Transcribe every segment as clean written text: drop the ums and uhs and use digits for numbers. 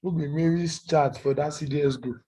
Look me Mary's chat for that CDS group.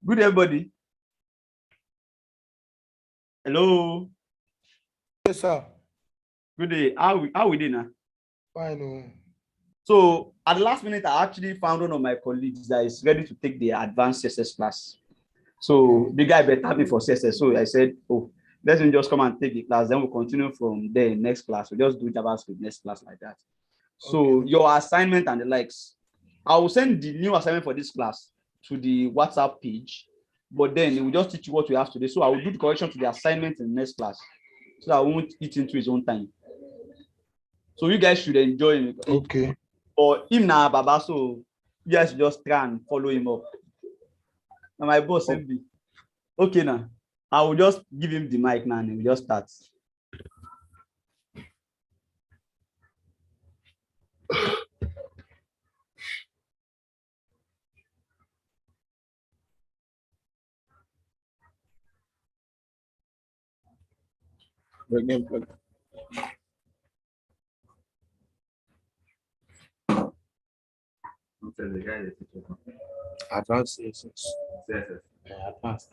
Good everybody. Hello. Yes, sir. Good day. How we doing now? Fine. Oh. So at the last minute, I actually found one of my colleagues that is ready to take the advanced CSS class. So the guy better me for CSS. So I said, oh, let him just come and take the class. Then we'll continue from there next class. We'll just do JavaScript next class like that. So Okay. your assignment and the likes, I will send the new assignment for this class to the WhatsApp page, but then it will just teach you what we have today. So I will do the correction to the assignment in the next class, so that I won't eat into his own time. So you guys should enjoy him. Okay. Or him now, Baba, so you guys should just try and follow him up. And my boss send me. Okay now. I will just give him the mic now and we'll just start. Advanced CSS. CSS. Advanced.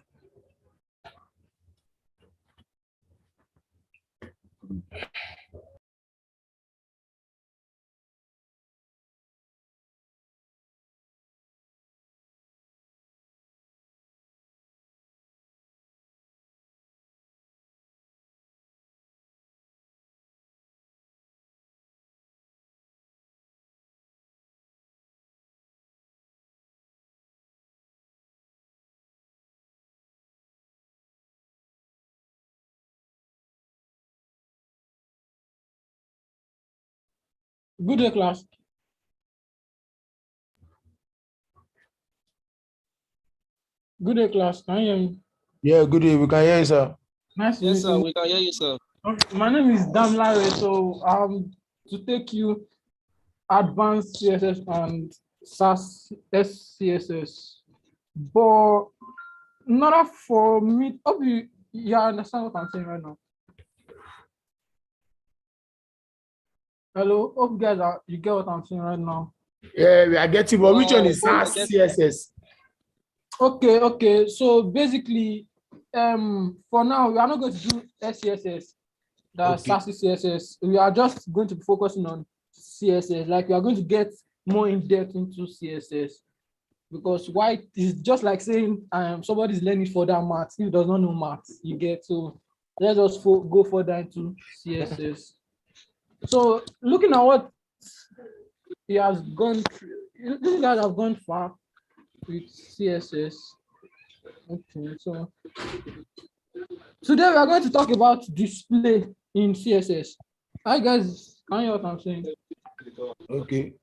Good day, class. Good day, class. Can you hear me? Yeah, good day. We can hear you, sir. Nice to Yes, meet sir. you. We can hear you, sir. My name is Damlare. So to take you advanced CSS and SSAS SCSS. But in order for me, hope you understand what I'm saying right now. Hello, hope you guys you get what I'm saying right now. Yeah, we are getting, but which one is SSAS CSS? Okay. So basically, for now, we are not going to do SCSS, that's SSAS CSS. We are just going to be focusing on CSS. Like we are going to get more in depth into CSS, because why is just like saying somebody's learning further maths. If he does not know maths, you get. So let's just go further into CSS. So looking at what he has gone through, these guys have gone far with CSS. Okay, so today we are going to talk about display in CSS. Hi guys, can you hear what I'm saying? Okay.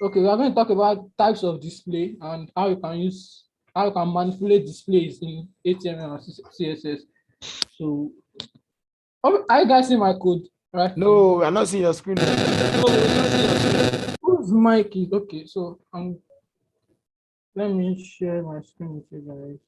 Okay, we are going to talk about types of display and how you can manipulate displays in HTML and CSS. So, are you guys seeing my code? Right? No, we are not seeing your screen. Whose mic is okay? So, let me share my screen with you guys.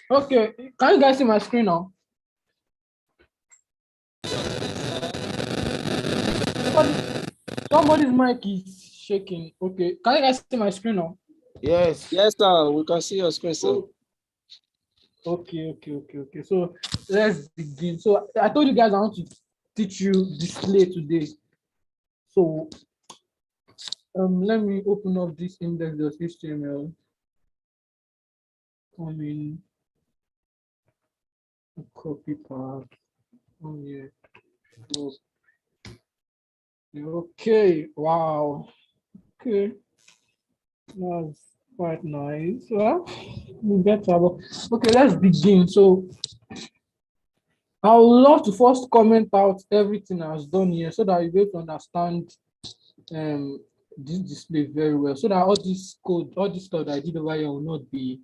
Okay, can you guys see my screen now? Somebody's mic is shaking. Okay, can you guys see my screen now? Yes. Yes, sir. We can see your screen, sir. Okay. So let's begin. So I told you guys I want to teach you display today. So let me open up this index.html. Come in, copy path. Oh yeah. Okay. Wow. Okay. That's quite nice. Well, we better. Okay, let's begin. So I would love to first comment out everything I was done here so that you'll be able to understand this display very well, so that all this code, all this stuff that I did over here will not be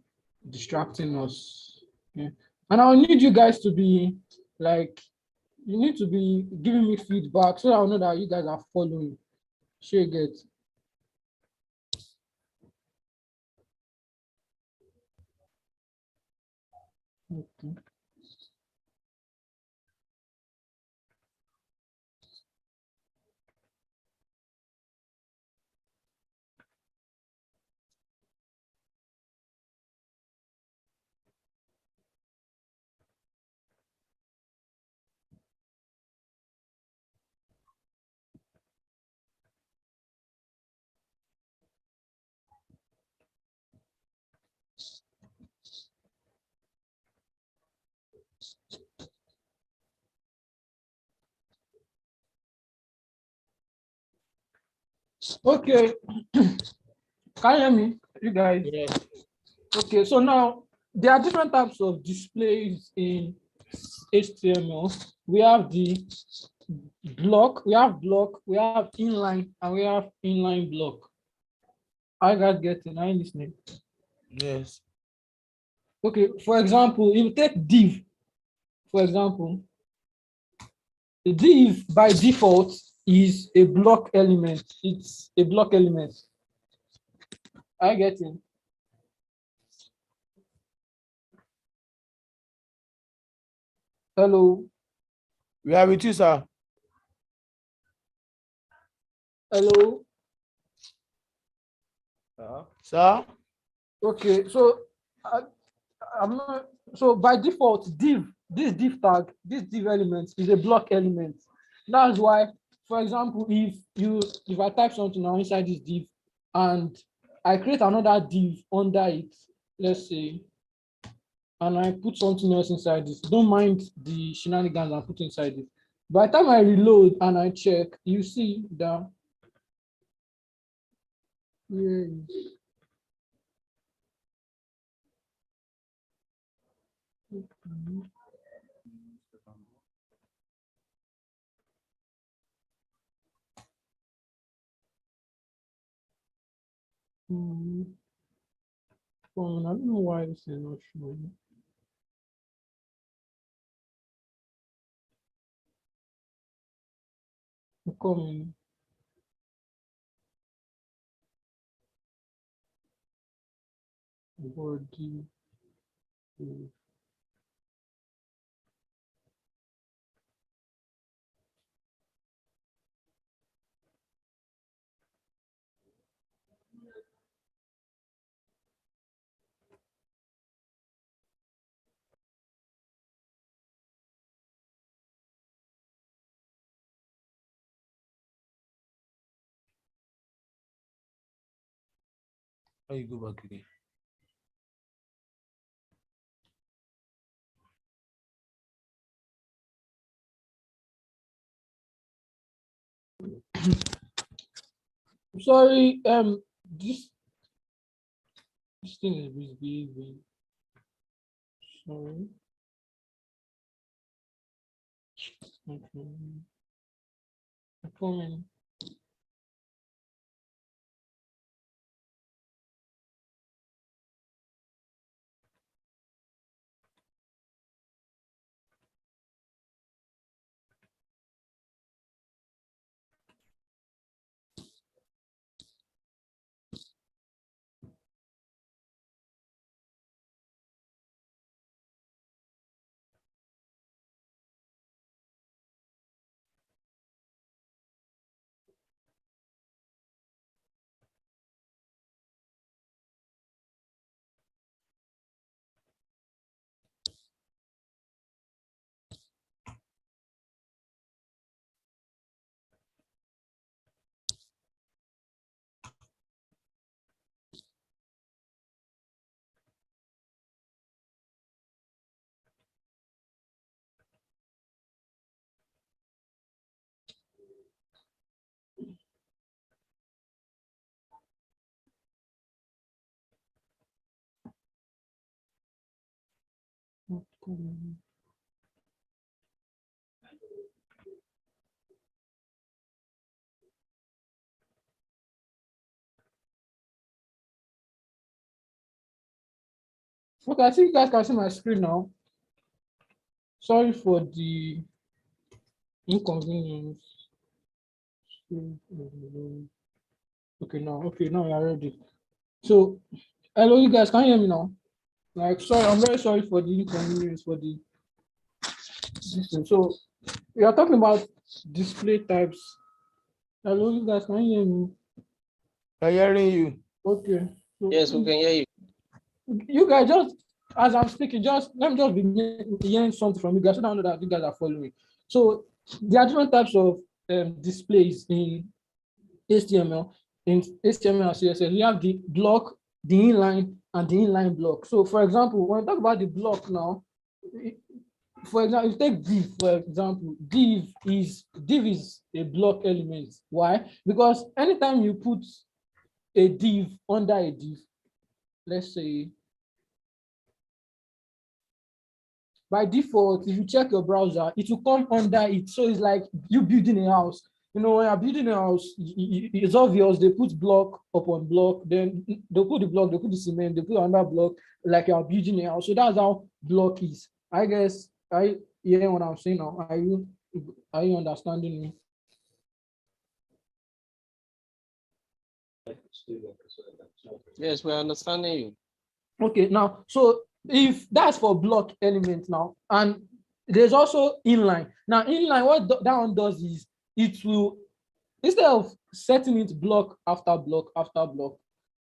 distracting us. Okay. And I'll need you guys to be like, you need to be giving me feedback so I'll know that you guys are following. Sure, you get. Okay. Okay. Can you hear me, you guys? Yes. Okay, so now there are different types of displays in HTML. We have the block, we have inline, and we have inline block. I got getting, I listening. Yes. Okay, for example, if you take div, for example, the div by default is a block element. It's a block element. I get it. Hello. We are with you, sir. Hello. Sir? Okay, so I'm not, so by default, div, this div tag, this div element is a block element. That's why, for example, if I type something now inside this div and I create another div under it, let's say, and I put something else inside this, don't mind the shenanigans I put inside it. By the time I reload and I check, you see that yeah. I don't know why this is not showing. I'm coming. Body. How you go back again? Sorry, this thing is misbehaving. Sorry. Okay. I'm coming. Not coming. Okay, I think you guys can see my screen now. Sorry for the inconvenience. Okay, now you're ready. So, hello, you guys, can you hear me now? Like, sorry, I'm very sorry for the inconvenience for the system. So, we are talking about display types. Hello, you guys, can you hear me? I'm hearing you. Okay. So, Yes, we can hear you. you guys, just as I'm speaking, let me just be hearing something from you guys so that I know that you guys are following. So, there are different types of displays in HTML. In HTML and CSS, we have the block, the inline, and the inline block. So, for example, when we talk about the block now, for example, if you take div, for example, div is a block element. Why? Because anytime you put a div under a div, let's say, by default, if you check your browser, it will come under it. So it's like you building a house. You know, when you're building a house, it's obvious they put block upon block, then they put the block, they put the cement, they put another block, like you're building a house. So that's how block is. I guess I hear what I'm saying now. Are you understanding me? Yes, we're understanding you. Okay, now, so if that's for block element now, and there's also inline. Now, inline, what that one does is it will, instead of setting it block after block after block,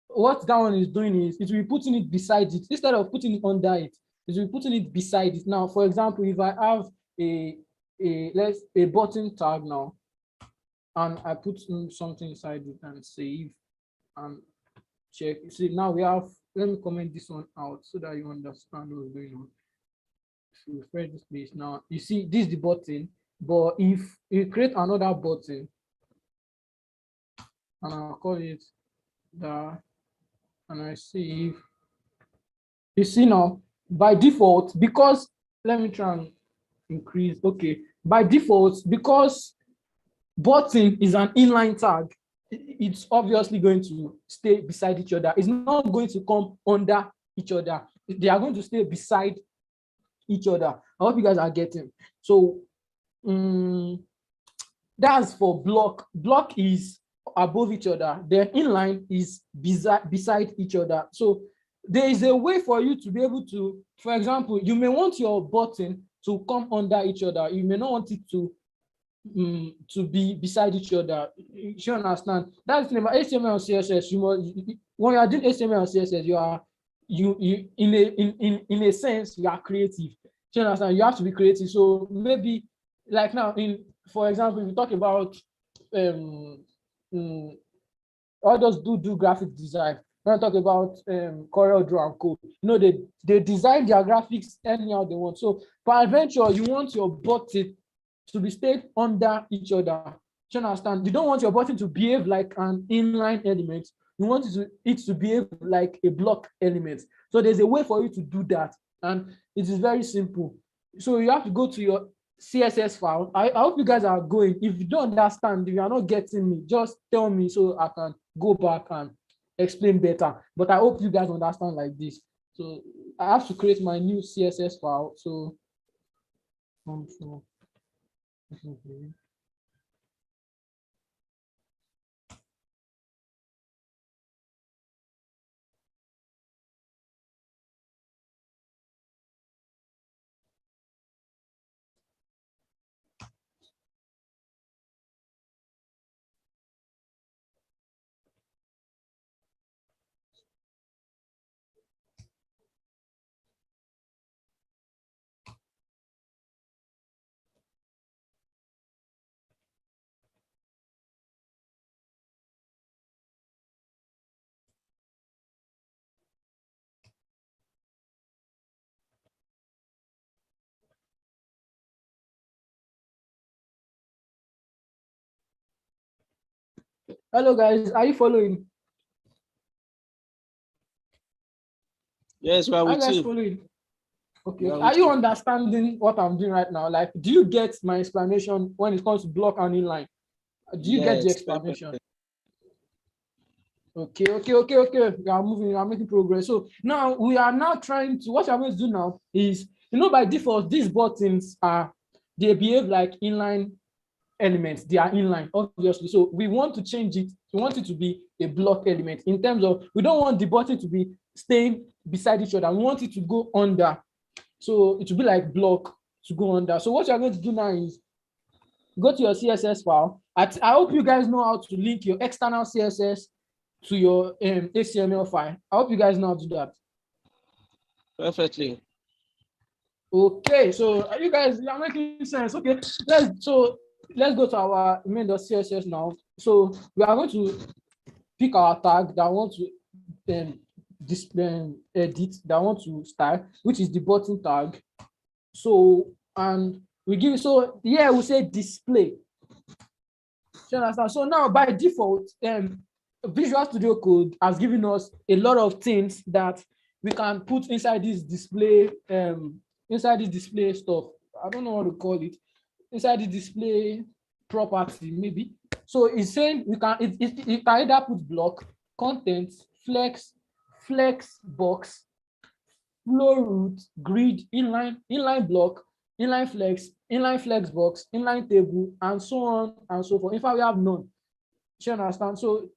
what that one is doing is it will be putting it beside it. Instead of putting it under it, it will be putting it beside it. Now, for example, if I have a button tag now, and I put something inside it and save and check. See, now we have, let me comment this one out so that you understand what's going on. If you refresh this page now, you see this is the button, but if you create another button, and I'll call it the, and I save, you see now, by default, because, let me try and increase, okay, by default, because button is an inline tag, it's obviously going to stay beside each other. It's not going to come under each other. They are going to stay beside each other. I hope you guys are getting. So that's for block. Block is above each other. Then inline is beside each other. So there is a way for you to be able to, for example, you may want your button to come under each other. You may not want it to be beside each other. You understand? That's the thing about HTML and CSS. You must, when you are doing HTML and CSS, you in a sense you are creative. You understand? You have to be creative. So maybe like now, for example, if you talk about others do graphic design. When I talk about Corel Draw and Co, you know, they design their graphics anyhow they want. So peradventure, you want your button to be stayed under each other. Do you understand? You don't want your button to behave like an inline element. You want it to behave like a block element. So there's a way for you to do that, and it is very simple. So you have to go to your CSS file. I hope you guys are going. If you don't understand, if you are not getting me, just tell me so I can go back and explain better. But I hope you guys understand like this. So I have to create my new CSS file. So hello guys, are you following? Yes, we are Are you with guys you. following? Okay. We are Are with you you. understanding what I'm doing right now? Like, do you get my explanation when it comes to block and inline? Do you get the Yes, explanation? perfect. Okay. We are moving, we are making progress. So now we are now trying to, what I'm going to do now is, by default, these buttons they behave like inline elements. They are inline, obviously. So we want to change it. We want it to be a block element in terms of, we don't want the button to be staying beside each other. We want it to go under. So it will be like block to go under. So what you're going to do now is go to your CSS file. I hope you guys know how to link your external CSS to your HTML file. I hope you guys know how to do that. Perfectly. Okay, so are you guys are making sense? Okay, let's go to our main.css now. So we are going to pick our tag that I want to display, edit, that I want to style, which is the button tag. So and we give, so here we say display. You understand? So now by default, Visual Studio Code has given us a lot of things that we can put inside this display, stuff. I don't know what to call it. Inside the display property, maybe. So it's saying we can it can either put block, content, flex box, flow root, grid, inline block, inline flex box, inline table, and so on and so forth. In fact, we have none. You understand? So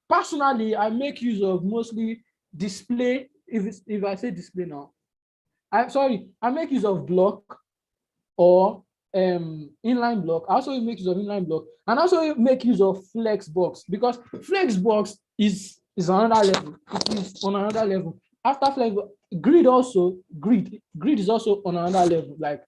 personally, I make use of mostly display. If I say display now, I make use of block or inline block. I also make use of inline block, and also make use of Flexbox, because Flexbox is another level. It is on another level. After Flexbox, grid is also on another level. Like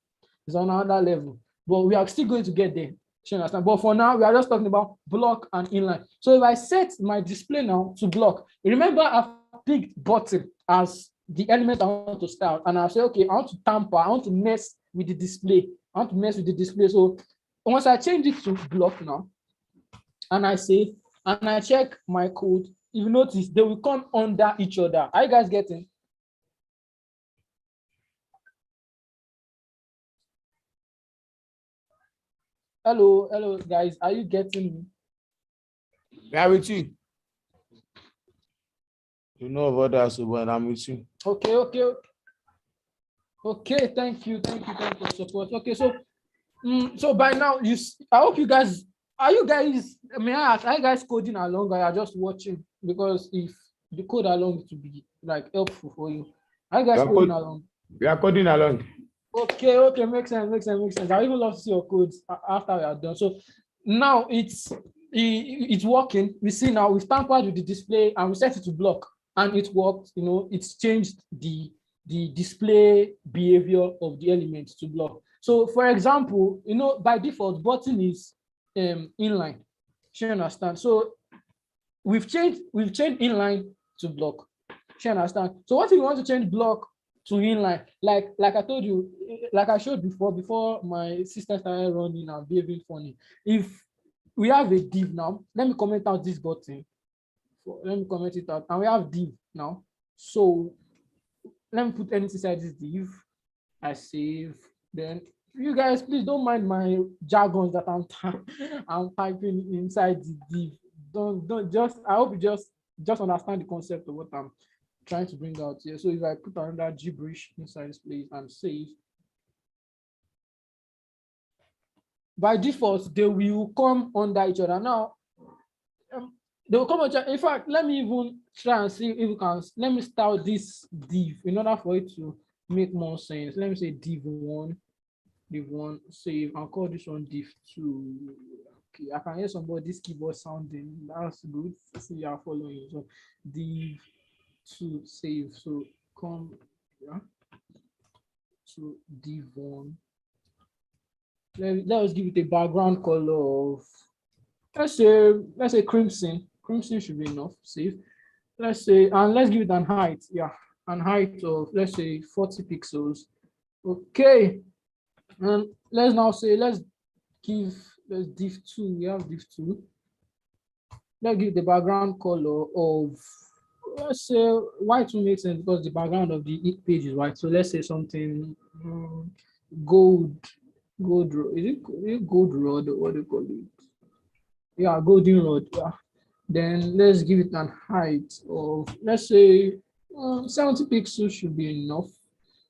it's on another level, but we are still going to get there. You understand? But for now, we are just talking about block and inline. So if I set my display now to block, remember I've picked button as the element I want to style, and I'll say, okay, I want to tamper, I want to mess with the display. So once I change it to block now, and I save, and I check my code, you notice they will come under each other. Are you guys getting? Hello, guys. Are you getting me? Yeah, with you. You know about that, so but I'm with you. Okay. Thank you for support. Okay, so by now I hope you guys may I ask, are you guys coding along or are you just watching? Because if the code along it to be like helpful for you. Are you guys coding along? We are coding along. Okay, makes sense. I even love to see your codes after we are done. So now it's working. We see now we've tampered with the display and we set it to block, and it worked. It's changed the display behavior of the elements to block. So for example, by default button is inline. You understand? So we've changed inline to block. You understand? So what if you want to change block to inline? Like I told you, like I showed before my system started running and behaving funny. If we have a div now, let me comment out this button. Let me comment it out, and we have div now. So let me put anything inside this div. I save. Then you guys, please don't mind my jargons that I'm typing inside the div. Don't just. I hope you just understand the concept of what I'm trying to bring out here. So if I put another gibberish inside this place and save, by default they will come under each other. Now they will come under. In fact, let me even try and see if we can. Let me start this div in order for it to make more sense. Let me say div1, save, and call this one div2. Okay, I can hear somebody's keyboard sounding. That's good. See, you are following. So div2 save. So come to div1. Let us give it a background color of, let's say crimson. Crimson should be enough. Save. Let's say, and let's give it an height. Yeah, an height of, let's say 40 pixels. Okay. And let's now say let's div2. We have div2. Let's give the background color of, let's say white will make sense because the background of the page is white. So let's say something gold. Is it gold rod? What do you call it? Yeah, golden rod. Yeah, Then let's give it an height of, let's say 70 pixels should be enough.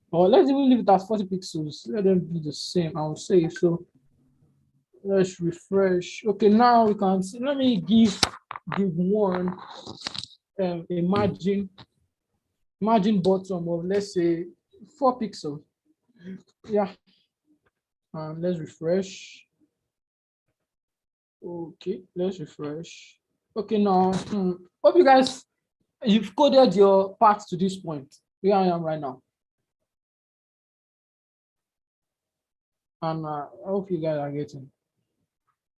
Or let's even leave it at 40 pixels. Let them be the same. I'll say so. Let's refresh. Okay, now we can see. Let me give one a margin bottom of, let's say, 4 pixels. Yeah. And let's refresh. Okay, let's refresh. Okay, now hope you guys, you've coded your path to this point where I am right now. And I hope you guys are getting.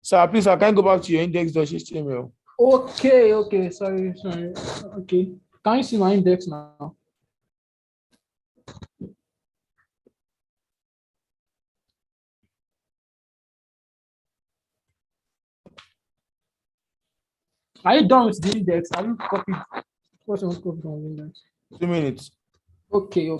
Sir, please, I can't go back to your index.html. Okay, sorry. Okay, can you see my index now? Are you done with the index? Have you copied? What's on copy from the index? 2 minutes. Okay.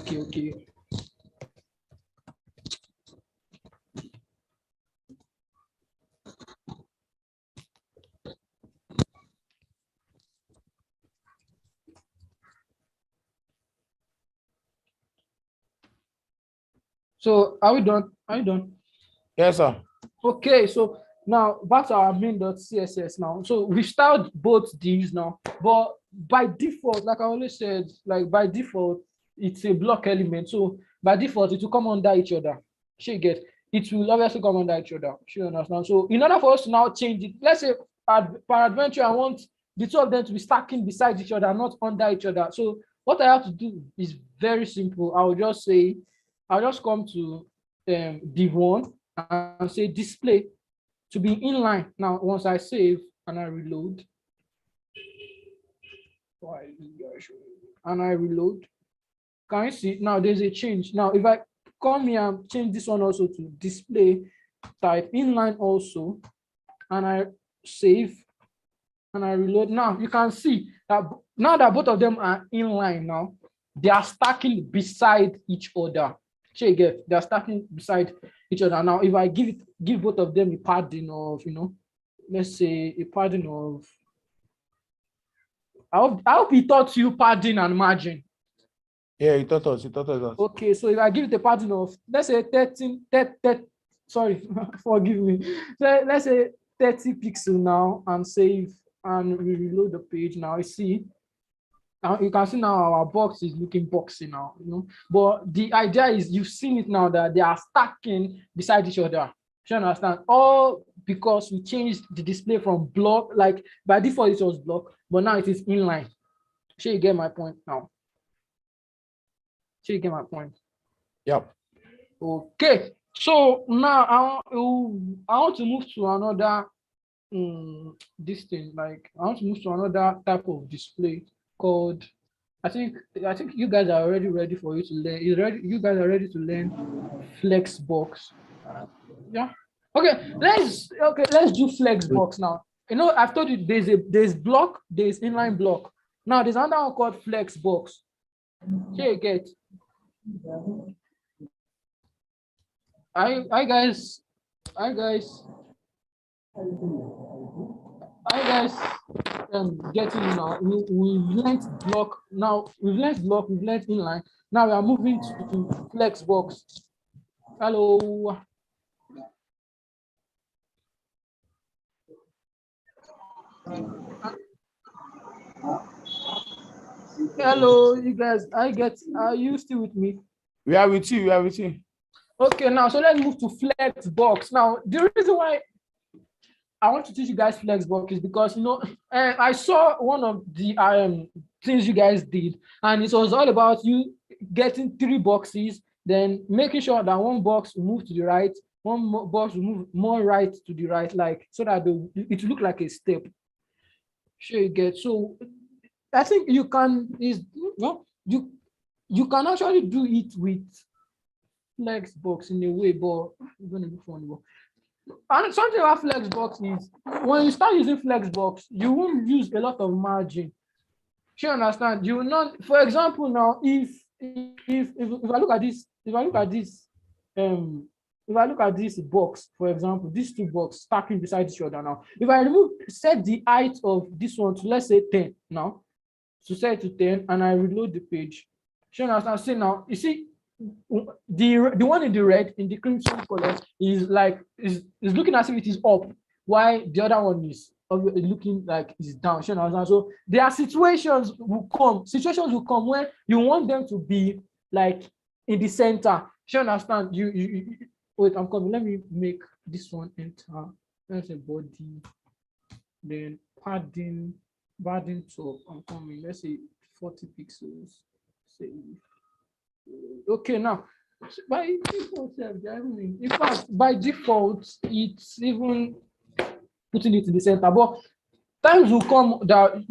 So are we done? Are you done? Yes, sir. Okay, so now back to our main.css now. So we styled both these now, but by default, like I always said, like by default, it's a block element. So by default, it will come under each other. She get it will obviously come under each other. She understand. So in order for us to now change it, let's say peradventure, I want the two of them to be stacking beside each other, not under each other. So what I have to do is very simple. I'll just come to div1 and say display to be inline. Now, once I save and I reload, can you see now there's a change? Now, if I come here and change this one also to display type inline also, and I save and I reload, now you can see that now that both of them are inline now, they are stacking beside each other. They're stacking beside each other. Now, if I give both of them a padding of, let's say a padding of, I hope he taught you padding and margin. Yeah, he taught us. Okay, so if I give it a padding of, let's say 13, sorry, forgive me. So let's say 30 pixels now and save and we reload the page. Now you see, you can see now our box is looking boxy now, But the idea is you've seen it now that they are stacking beside each other. You understand? All because we changed the display from block, like by default it was block, but now it is inline. Sure, you get my point now. Sure, you get my point. Yep. Okay. So now I want to move to another this thing. Like I want to move to another type of display called, I think you guys are already ready for you to learn. You guys are ready to learn Flexbox. Yeah. Okay, let's do Flexbox now. I've told you there's block, there's inline block. Now there's another one called Flexbox. Here you get. Hi guys. Getting now. We've learned block. Now we've learned block. We've learned inline. Now we are moving to Flexbox. Hello. Hello, you guys. Are you still with me? We are with you. Okay, now so let's move to Flexbox. Now, the reason why I want to teach you guys Flexbox is because I saw one of the things you guys did, and it was all about you getting 3 boxes, then making sure that one box will move to the right, one box will move more right to the right, like so that it will look like a step. Sure, you get. So I think you can you can actually do it with Flexbox in a way, but it's gonna be funny. And something about Flexbox is when you start using Flexbox, you won't use a lot of margin. You understand? You will not, for example, now if I look at this, if I look at this box, for example, these two boxes stacking beside each other now, if I set the height of this one to, let's say, 10 now, to set it to 10, and I reload the page, you understand? See now, you see, the one in the red, in the crimson color, is looking as if it is up, while the other one is looking like it's down. You understand? So there are situations will come where you want them to be like in the center. You understand? You wait, I'm coming. Let me make this one enter. Let's say body, then padding top. I'm coming. Let's say 40 pixels. Say okay now. By default, in fact, by default, it's even putting it in the center. But times will come that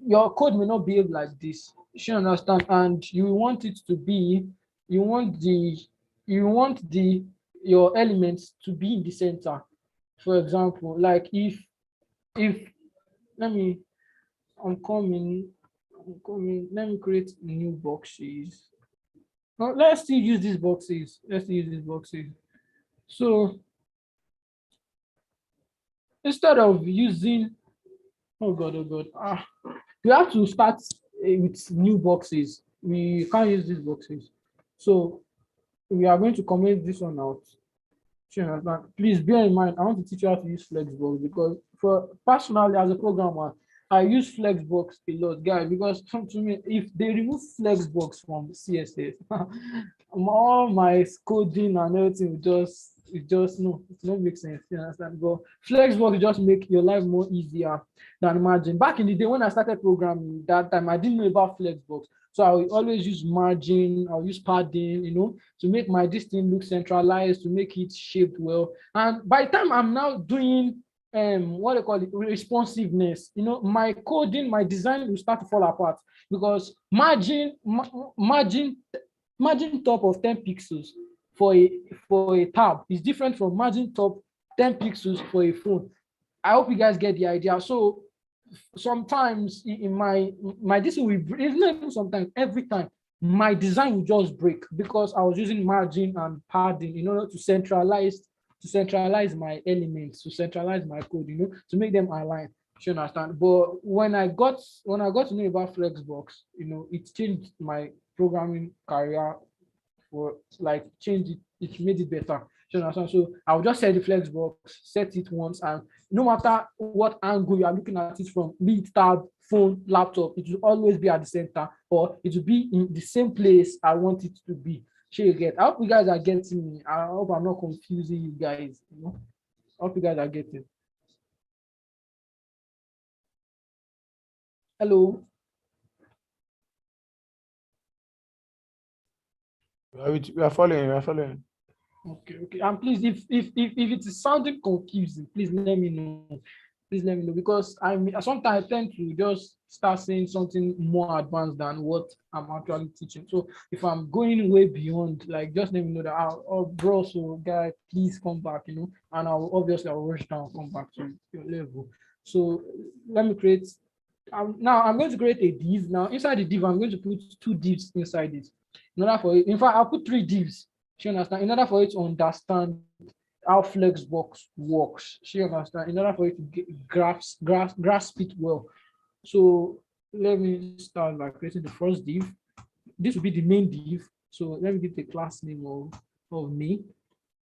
your code may not behave like this. You understand? And you want it to be, you want your elements to be in the center. For example, like if I'm coming, let me create new boxes. Now, let's still use these boxes. So instead of using, oh God, we have to start with new boxes. We can't use these boxes. So we are going to comment this one out. Please bear in mind, I want to teach you how to use Flexbox, because personally as a programmer, I use Flexbox a lot, guys, because to me, if they remove Flexbox from CSS, all my coding and everything it don't make sense. You understand? But Flexbox just make your life more easier than margin. Back in the day when I started programming, that time I didn't know about Flexbox. So I will always use margin, I'll use padding, to make my this thing look centralized, to make it shaped well. And by the time I'm now doing what they call it, responsiveness, my coding, my design will start to fall apart, because margin top of 10 pixels for a tab is different from margin top 10 pixels for a phone. I hope you guys get the idea. So sometimes in my this will break. It's not even sometimes, every time my design will just break, because I was using margin and padding in order to centralize my elements, to centralize my code, to make them align. You understand? But when I got to know about Flexbox, it changed my programming career, for like changed it. It made it better. You understand? So I'll just set the Flexbox, set it once, and no matter what angle you are looking at it from, be it tab, phone, laptop, it will always be at the center, or it will be in the same place I want it to be. Sure, you get. I hope you guys are getting me. I hope I'm not confusing you guys. I hope you guys are getting. Hello. We are following. Okay. And please, if it is sounding confusing, please let me know. Because sometimes I tend to just start saying something more advanced than what I'm actually teaching. So if I'm going way beyond, like, just let me know that, oh bro, so guy, please come back, and I'll rush down, come back to your level. So let me create. Now I'm going to create a div. Now inside the div, I'm going to put 2 divs inside it. In fact, I'll put 3 divs. You understand? In order for it to understand how Flexbox works, you understand? In order for it to grasp it well. So let me start by creating the first div. This will be the main div. So let me give the class name of main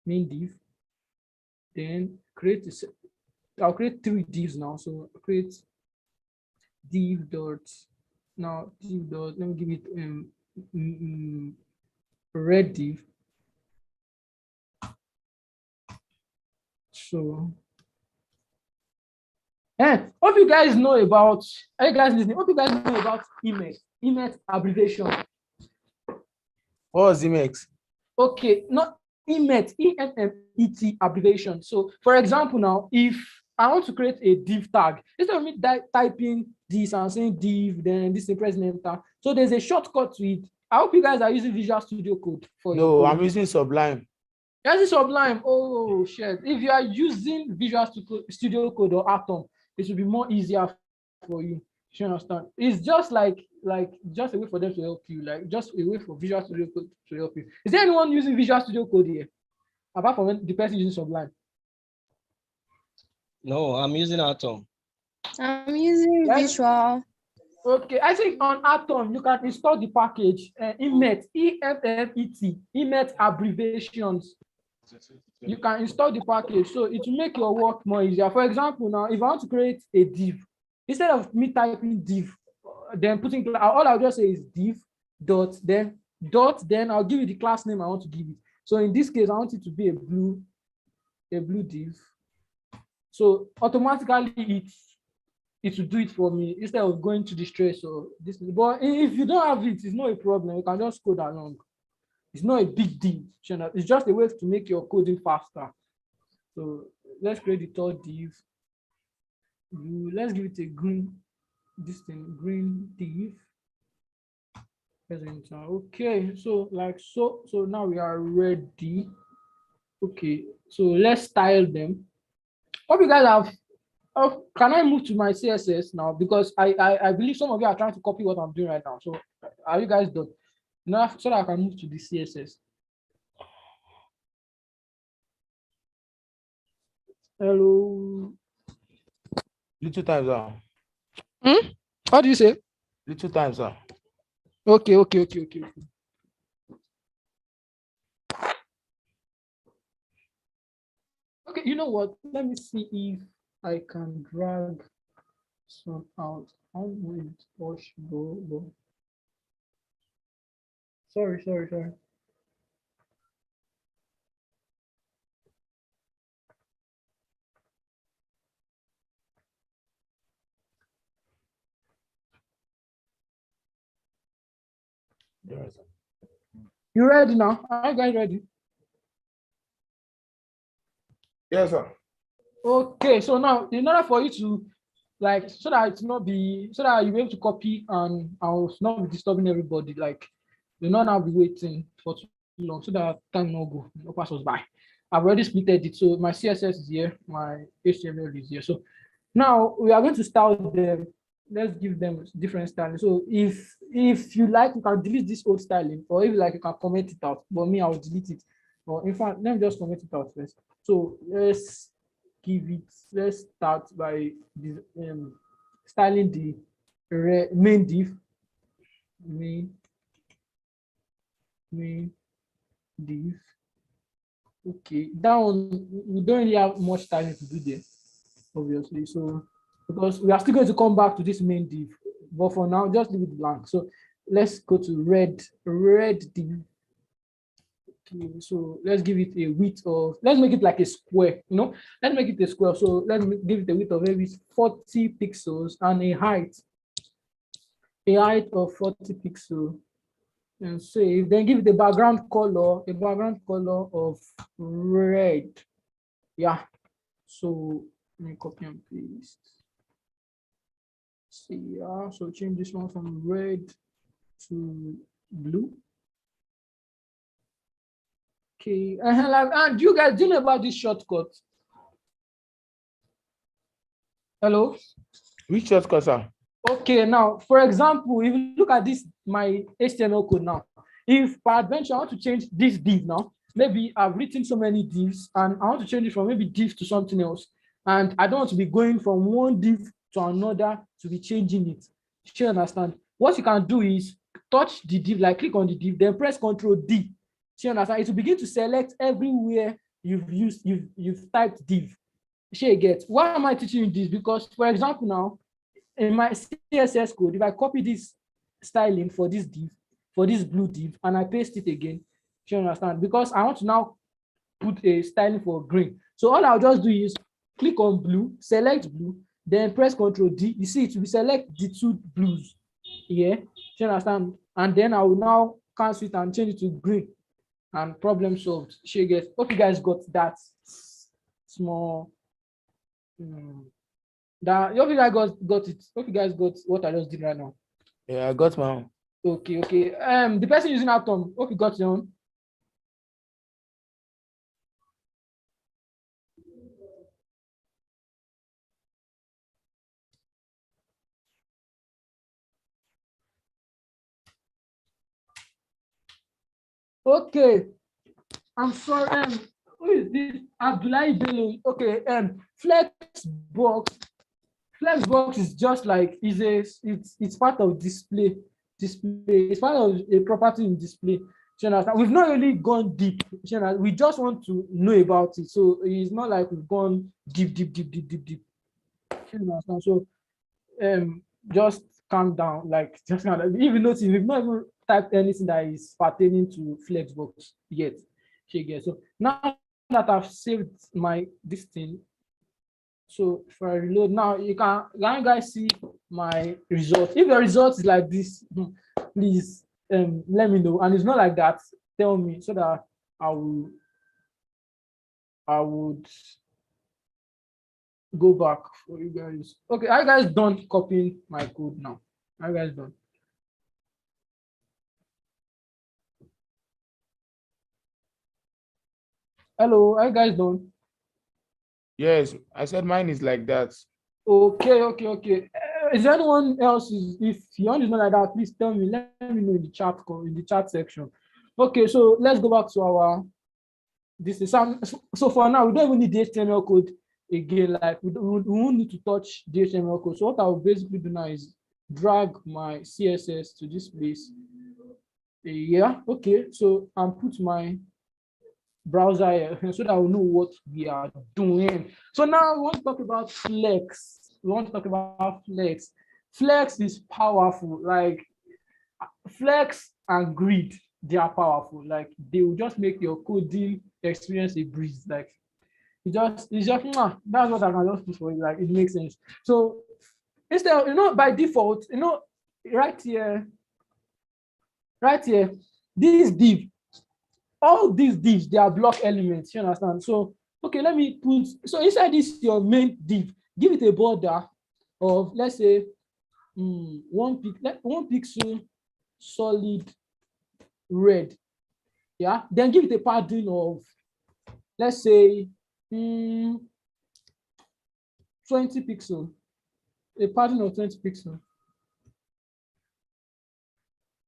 div. Then I'll create 3 divs now. So create div dot. Now div dot. Let me give it red div. So, hope you guys know about. Are you guys listening? Hope you guys know about Emacs. Emacs abbreviation. What was Emacs? Okay, not Emacs. EMMET abbreviation. So, for example, now if I want to create a div tag, instead of me typing this and saying div, then this is press enter. So there's a shortcut to it. I hope you guys are using Visual Studio Code for it. No, I'm using Sublime. Yes, it's Sublime. Oh shit! If you are using Visual Studio Code or Atom, it will be more easier for you. You understand? It's just like just a way for them to help you, like just a way for Visual Studio Code to help you. Is there anyone using Visual Studio Code here? apart from when the person using Sublime? No, I'm using Atom. I'm using Yes. Visual. Okay, I think on Atom you can install the package Emmet, EFFET, Emmet abbreviations. You can install the package, so it will make your work more easier. For example, now if I want to create a div, instead of me typing div, then putting all I'll just say is div dot, then I'll give you the class name I want to give it. So in this case, I want it to be a blue div. So automatically it will do it for me instead of going to the stress or this. But if you don't have it, it's not a problem. You can just code along. It's not a big deal. It's just a way to make your coding faster. So let's create the third div. Let's give it a green, green div. Okay, so so now we are ready. Okay, so let's style them. Hope you guys have. Oh, can I move to my CSS now? Because I believe some of you are trying to copy what I'm doing right now. So are you guys done? Now, so that I can move to the CSS. Hello. Little times are. What do you say? Little times are. Okay. Okay, you know what? Let me see if I can drag some out. How will it possible? Sorry. You ready now? Are you guys ready? Yes, sir. Okay, so now in order for you to so that you'll be able to copy and I'll not be disturbing everybody, like you'll not now be waiting for too long so that time no pass us by. I've already splitted it. So my CSS is here, my HTML is here. So now we are going to style them. Let's give them different styling. So if you like, you can delete this old styling, or if you like, you can comment it out. But me, I will delete it. Or in fact, let me just comment it out first. So let's start by styling the main div. Main div. Okay, that one we don't really have much styling to do there, obviously. So because we are still going to come back to this main div, but for now, just leave it blank. So let's go to red div. Okay, so let's give it a width of, let's make it like a square, let's make it a square. So let's give it a width of maybe 40 pixels and a height of 40 pixels. And save, then give it a background color of red. Yeah. So let me copy and paste. See, yeah. So change this one from red to blue. Okay, and you guys, do you know about this shortcut? Hello? Which shortcut, sir? Okay, now, for example, if you look at this, my HTML code now, if by adventure I want to change this div now, maybe I've written so many divs and I want to change it from maybe div to something else, and I don't want to be going from one div to another to be changing it. You understand? What you can do is touch the div, like click on the div, then press Ctrl D. You understand? It will begin to select everywhere you've typed div. You get? Why am I teaching you this? Because, for example, now in my CSS code, if I copy this styling for this div, for this blue div, and I paste it again, you understand? Because I want to now put a styling for green. So all I'll just do is click on blue, select blue, then press Ctrl D. You see, it will select the two blues here. You understand? And then I will now cancel it and change it to green. And problem solved. Hope you guys got that small. Hope you guys got it. Hope you guys got what I just did right now. Yeah, I got my own. Okay. The person using Atom, hope you got your own. Okay. I'm sorry. Who is this? Abdullah Bello. Okay, Flexbox is just like it's part of display. It's part of a property in display. You understand? We've not really gone deep. You understand? We just want to know about it. So it's not like we've gone deep. You understand? So just calm down. Like just kind of, even notice we've not even typed anything that is pertaining to Flexbox yet. So now that I've saved this thing. So if I reload now, you guys see my result. If the result is like this, please let me know. And it's not like that, tell me so that I would go back for you guys. Okay, are you guys done copying my code now? Are you guys done? Hello, are you guys done? Yes, I said mine is like that. Okay. Is there anyone else? If you want to know like that, please tell me. Let me know in the chat section. Okay, so let's go back to our so for now we don't even need the HTML code again. Like we won't need to touch the HTML code. So what I will basically do now is drag my CSS to this place. Yeah, okay. So I'll put my browser here so that we know what we are doing. So now we want to talk about Flex. Flex is powerful. Like Flex and Grid, they are powerful. Like they will just make your coding experience a breeze. Like it's just that's what I can just put for you. Like it makes sense. So instead, by default, right here, this div, all these divs, they are block elements. You understand? So okay, let me put, so inside this your main div, give it a border of, let's say, 1 pixel solid red. Yeah, then give it a padding of, let's say, 20 pixel, a padding of 20 pixel.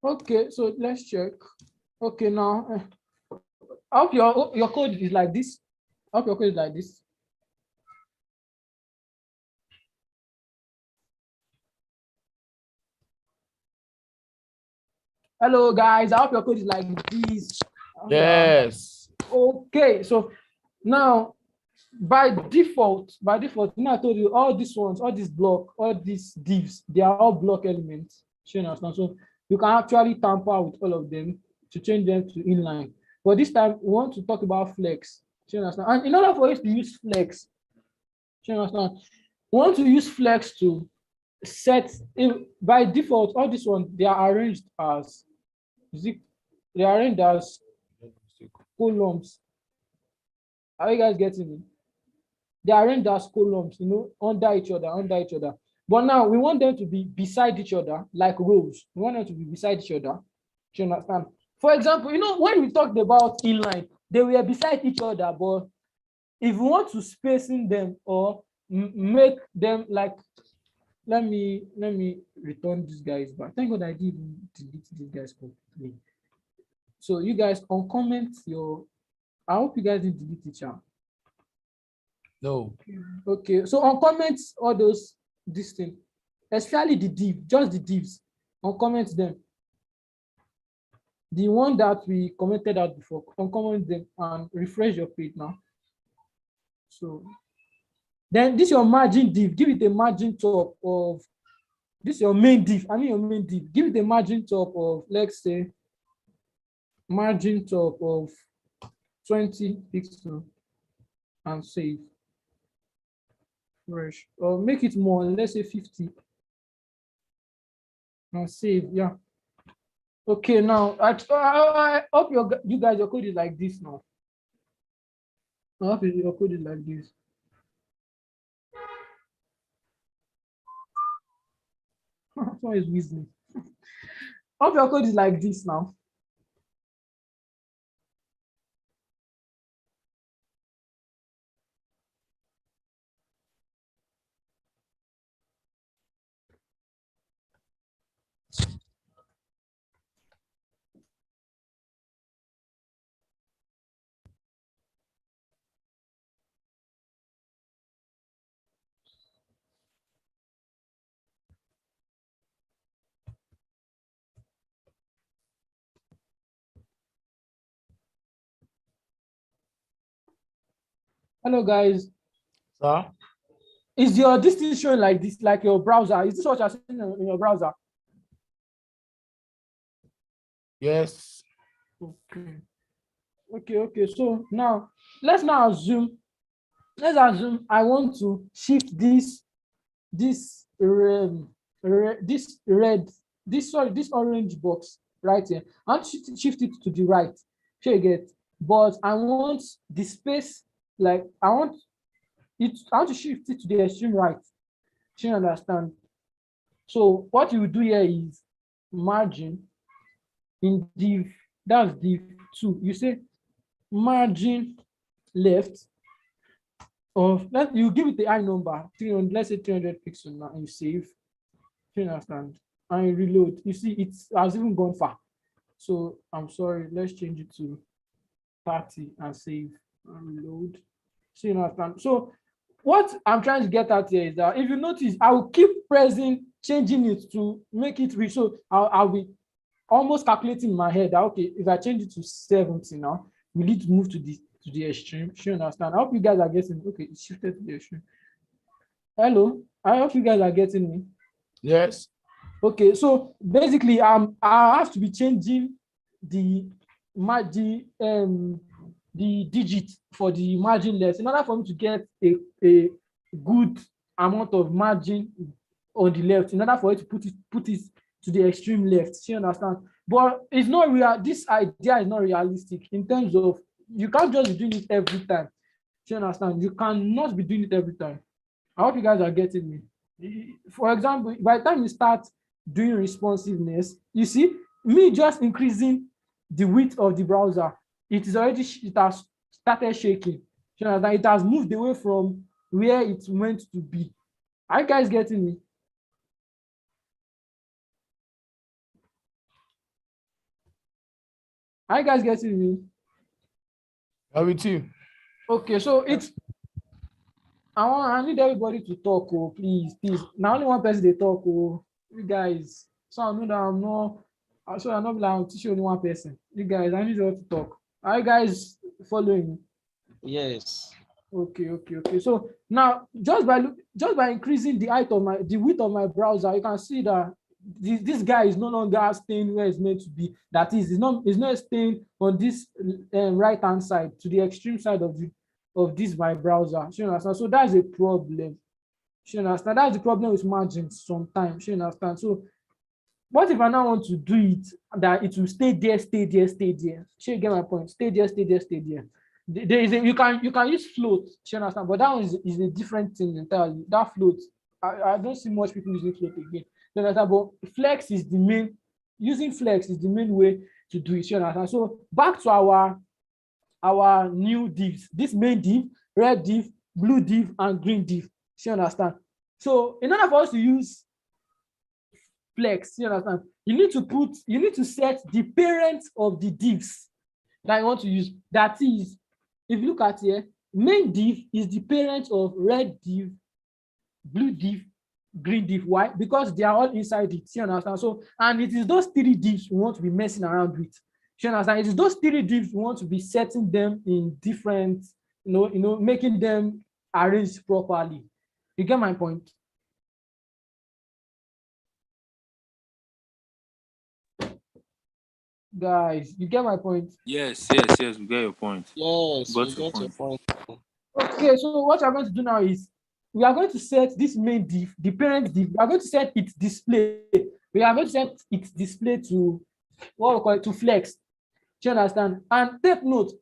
Okay, so let's check. Okay, now I hope your code is like this. Hello guys, I hope your code is like this. Yes. Okay, so now by default, I told you all these ones, all these divs, they are all block elements. You understand? So you can actually tamper with all of them to change them to inline. But this time we want to talk about Flex. You understand? And in order for us to use Flex, you understand? We want to use Flex to set, by default, all these ones, they are arranged as columns. Are you guys getting me? They are arranged as columns, under each other. But now we want them to be beside each other, like rows. We want them to be beside each other. Do you understand? For example, when we talked about inline, they were beside each other, but if we want to spacing them or make them like, let me return these guys back. Thank God I didn't delete these guys completely. So you guys uncomment I hope you guys didn't delete it, yeah. No. Okay, so uncomment all this thing, especially the div, just the divs, uncomment them. The one that we commented out before, uncomment them and refresh your page now. So then this is your margin div, give it a margin top of, this is your main div, give it a margin top of, let's say, margin top of 20 pixels and save. Fresh, or make it more, let's say 50 and save. Yeah. Okay, now I hope you guys, your code is like this now. I hope your code is like this. Someone is whistling. I hope your code is like this now. Hello, guys. Sir? Is your this showing like this, like your browser? Is this what you're seeing in your browser? Yes. Okay. Okay. So now let's assume I want to shift this orange box right here. I want to shift it to the right. Sure you get, but I want the space, like I want to shift it to the extreme right. Sure you understand? So what you do here is margin in div, that's div 2. You say margin left of, you give it the I number 300, let's say 300 pixels now, and you save. You understand? And you reload. You see, it has even gone far. So I'm sorry, let's change it to 30 and save and reload. So you understand? So what I'm trying to get at here is that if you notice, I will keep changing it to make it reach. So I'll be almost calculating in my head that, okay, if I change it to 70 now, we need to move to the extreme. You understand? I hope you guys are getting, okay, it's shifted to the extreme. Hello, I hope you guys are getting me. Yes. Okay, so basically, I have to be changing the digit for the margin left in order for me to get a good amount of margin on the left, in order for it to put it to the extreme left. You understand? But it's not real. This idea is not realistic in terms of, you can't just be doing it every time. You understand? You cannot be doing it every time. I hope you guys are getting me. For example, by the time you start doing responsiveness, you see, me just increasing the width of the browser, it has started shaking. You know, that it has moved away from where it's meant to be. Are you guys getting me? Are you guys getting me? I'm with you. Okay, so it's, I need everybody to talk, oh, please. Now only one person they talk, oh, you guys. So I know that I'm not, so I'm not like teaching only one person. You guys, I need you all to talk. Are you guys following me? Yes. Okay. So now just by increasing the width of my browser, you can see that this guy is no longer staying where it's meant to be. That is, it's not staying on this right hand side to the extreme side of this my browser. You understand? So that's a problem. You understand? That's the problem with margins sometimes. You understand? So what if I now want to do it that it will stay there? You get my point? Stay there. There is you can use float. You understand? But that one is a different thing entirely. That float, I don't see much people using float again. You understand? But flex is the main. Using flex is the main way to do it. You understand? So back to our new divs. This main div, red div, blue div, and green div. You understand? So in order for us to use flex, you understand, you need to set the parent of the divs that you want to use. That is, if you look at here, main div is the parent of red div, blue div, green div. Why? Because they are all inside it. You understand? So, and it is those three divs we want to be messing around with. You understand? It is those three divs we want to be setting them in different, making them arranged properly. You get my point? Guys, you get my point? Yes, we get your point. Yes, Got we your get your point. Okay, so what we're going to do now is we are going to set this main div, the parent div. We are going to set its display. We are going to set its display to what we call it, to flex. Do you understand? And take note,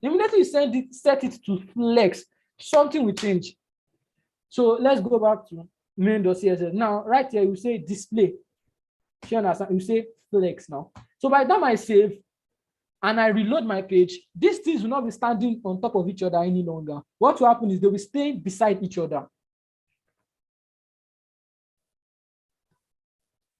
immediately you set it to flex, something will change. So let's go back to main.css. Now, right here, you say display. Do you understand? You say flex now. So by the time I save and I reload my page, these things will not be standing on top of each other any longer. What will happen is they will stay beside each other.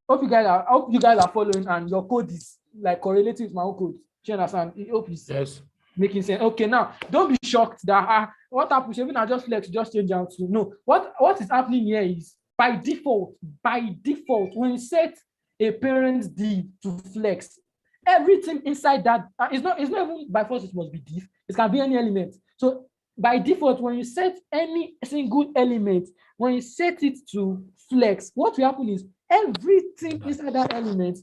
Hope you guys are following and your code is like correlating with my own code. Do you understand? I hope it's making sense. Okay, now don't be shocked that what happens even I just flex, just change out to no. What is happening here is by default, when you set a parent div to flex, everything inside that is not even by force it must be div. It can be any element. So by default, when you set any single element, when you set it to flex, what will happen is everything inside that element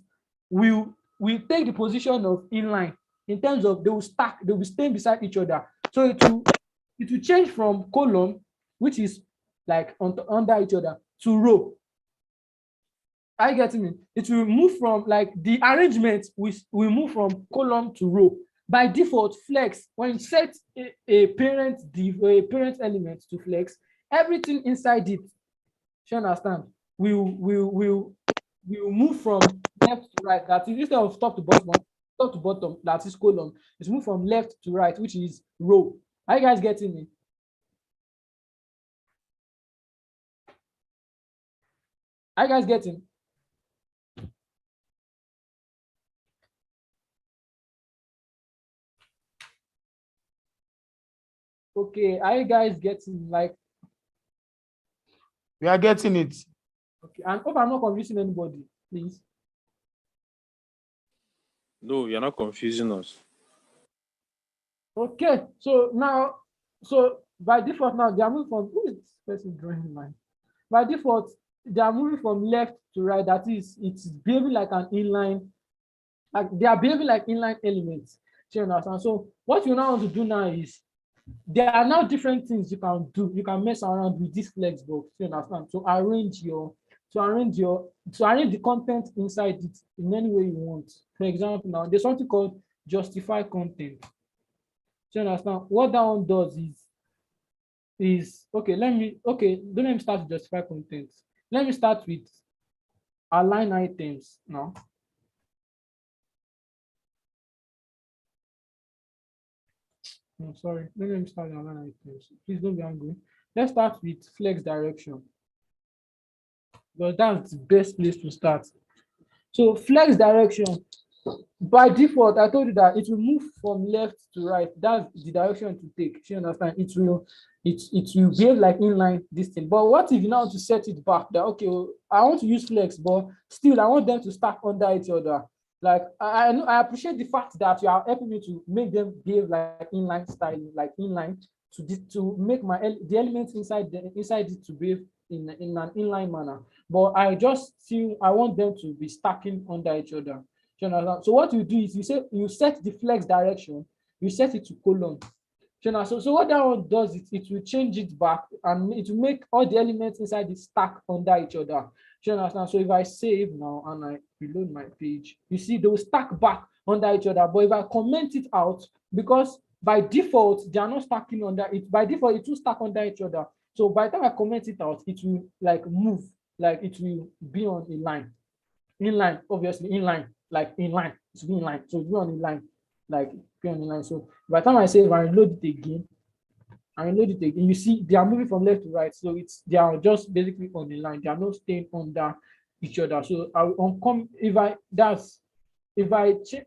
will take the position of inline in terms of they will stack, they will stay beside each other. So it will change from column, which is like under each other, to row. I get me. It will move from like the arrangement will move from column to row. By default, flex, when you set a parent element to flex, everything inside it, you understand, will move from left to right. That is, instead of top to bottom, that is column. It's move from left to right, which is row. Are you guys getting me? Are you guys getting? Okay, are you guys getting, like? We are getting it. Okay, and hope I'm not confusing anybody, please. No, you're not confusing us. Okay, so now, so by default now, they are moving from, who is this person drawing line? By default, they are moving from left to right. That is, it's behaving like an inline, like they are behaving like inline elements. Do you understand? So what you now want to do now is, there are now different things you can do. You can mess around with this Flexbox, you understand, to arrange the content inside it in any way you want. For example, now there's something called justify content. Do you understand? What that one does is okay, don't let me start with justify content. Let me start with align items now. I'm sorry, let me start with align items. Please don't be angry. Let's start with flex direction, because that's the best place to start. So flex direction, by default, I told you that it will move from left to right. That's the direction to take. You understand? It will behave like inline this thing. But what if you now want to set it back? That okay, I want to use flex, but still I want them to stack under each other. Like I appreciate the fact that you are helping me to make them behave like inline style, like inline, to make the elements inside it to behave in an inline manner. But I just feel I want them to be stacking under each other. So what you do is you set the flex direction, you set it to column. So what that one does is it will change it back and it will make all the elements inside it stack under each other. So if I save now and I reload my page, you see they will stack back under each other. But if I comment it out, because by default they are not stacking under it, by default it will stack under each other. So by the time I comment it out, it will like move, like it will be on a line. Inline, obviously inline, like inline, it's be inline. So it will be on a line, like be on a line. So by the time I save and reload it again, you see they are moving from left to right. So they are just basically on the line. They are not staying under each other. So I will if I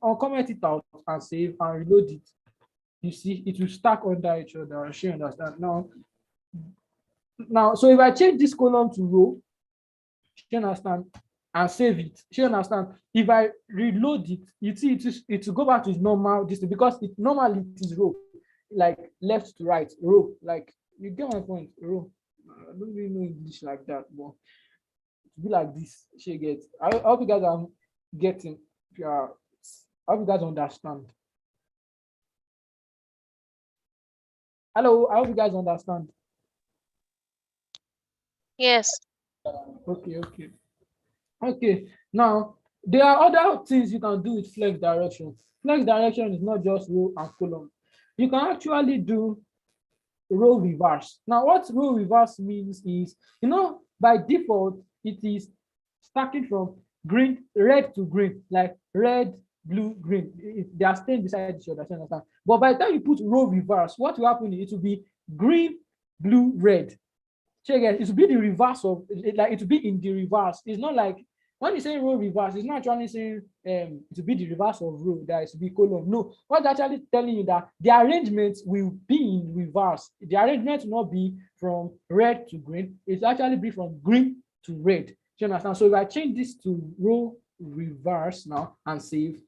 uncomment it out and save and reload it, you see it will stack under each other. She understand now. So if I change this column to row, you understand, and save it, you understand. If I reload it, you see it will go back to its normal distance, because normally it is row, like left to right, row, like you get my point, row. I don't really know English like that, but to be like this, she gets. I hope you guys are getting. I hope you guys understand. Hello, I hope you guys understand. Yes. Okay. Now there are other things you can do with flex direction. Flex direction is not just row and column. You can actually do row reverse. Now, what row reverse means is, by default, it is stacking from red to green, like red, blue, green. They are staying beside each other, you understand? But by the time you put row reverse, what will happen is it will be green, blue, red. Check it. It will be the reverse of, like it will be in the reverse. It's not like when you say row reverse, it's not actually saying it will be the reverse of row, that it will be column. No, what's actually telling you that the arrangement will be in reverse. The arrangement will not be from red to green. It will actually be from green to red. Do you understand? So if I change this to row reverse now and save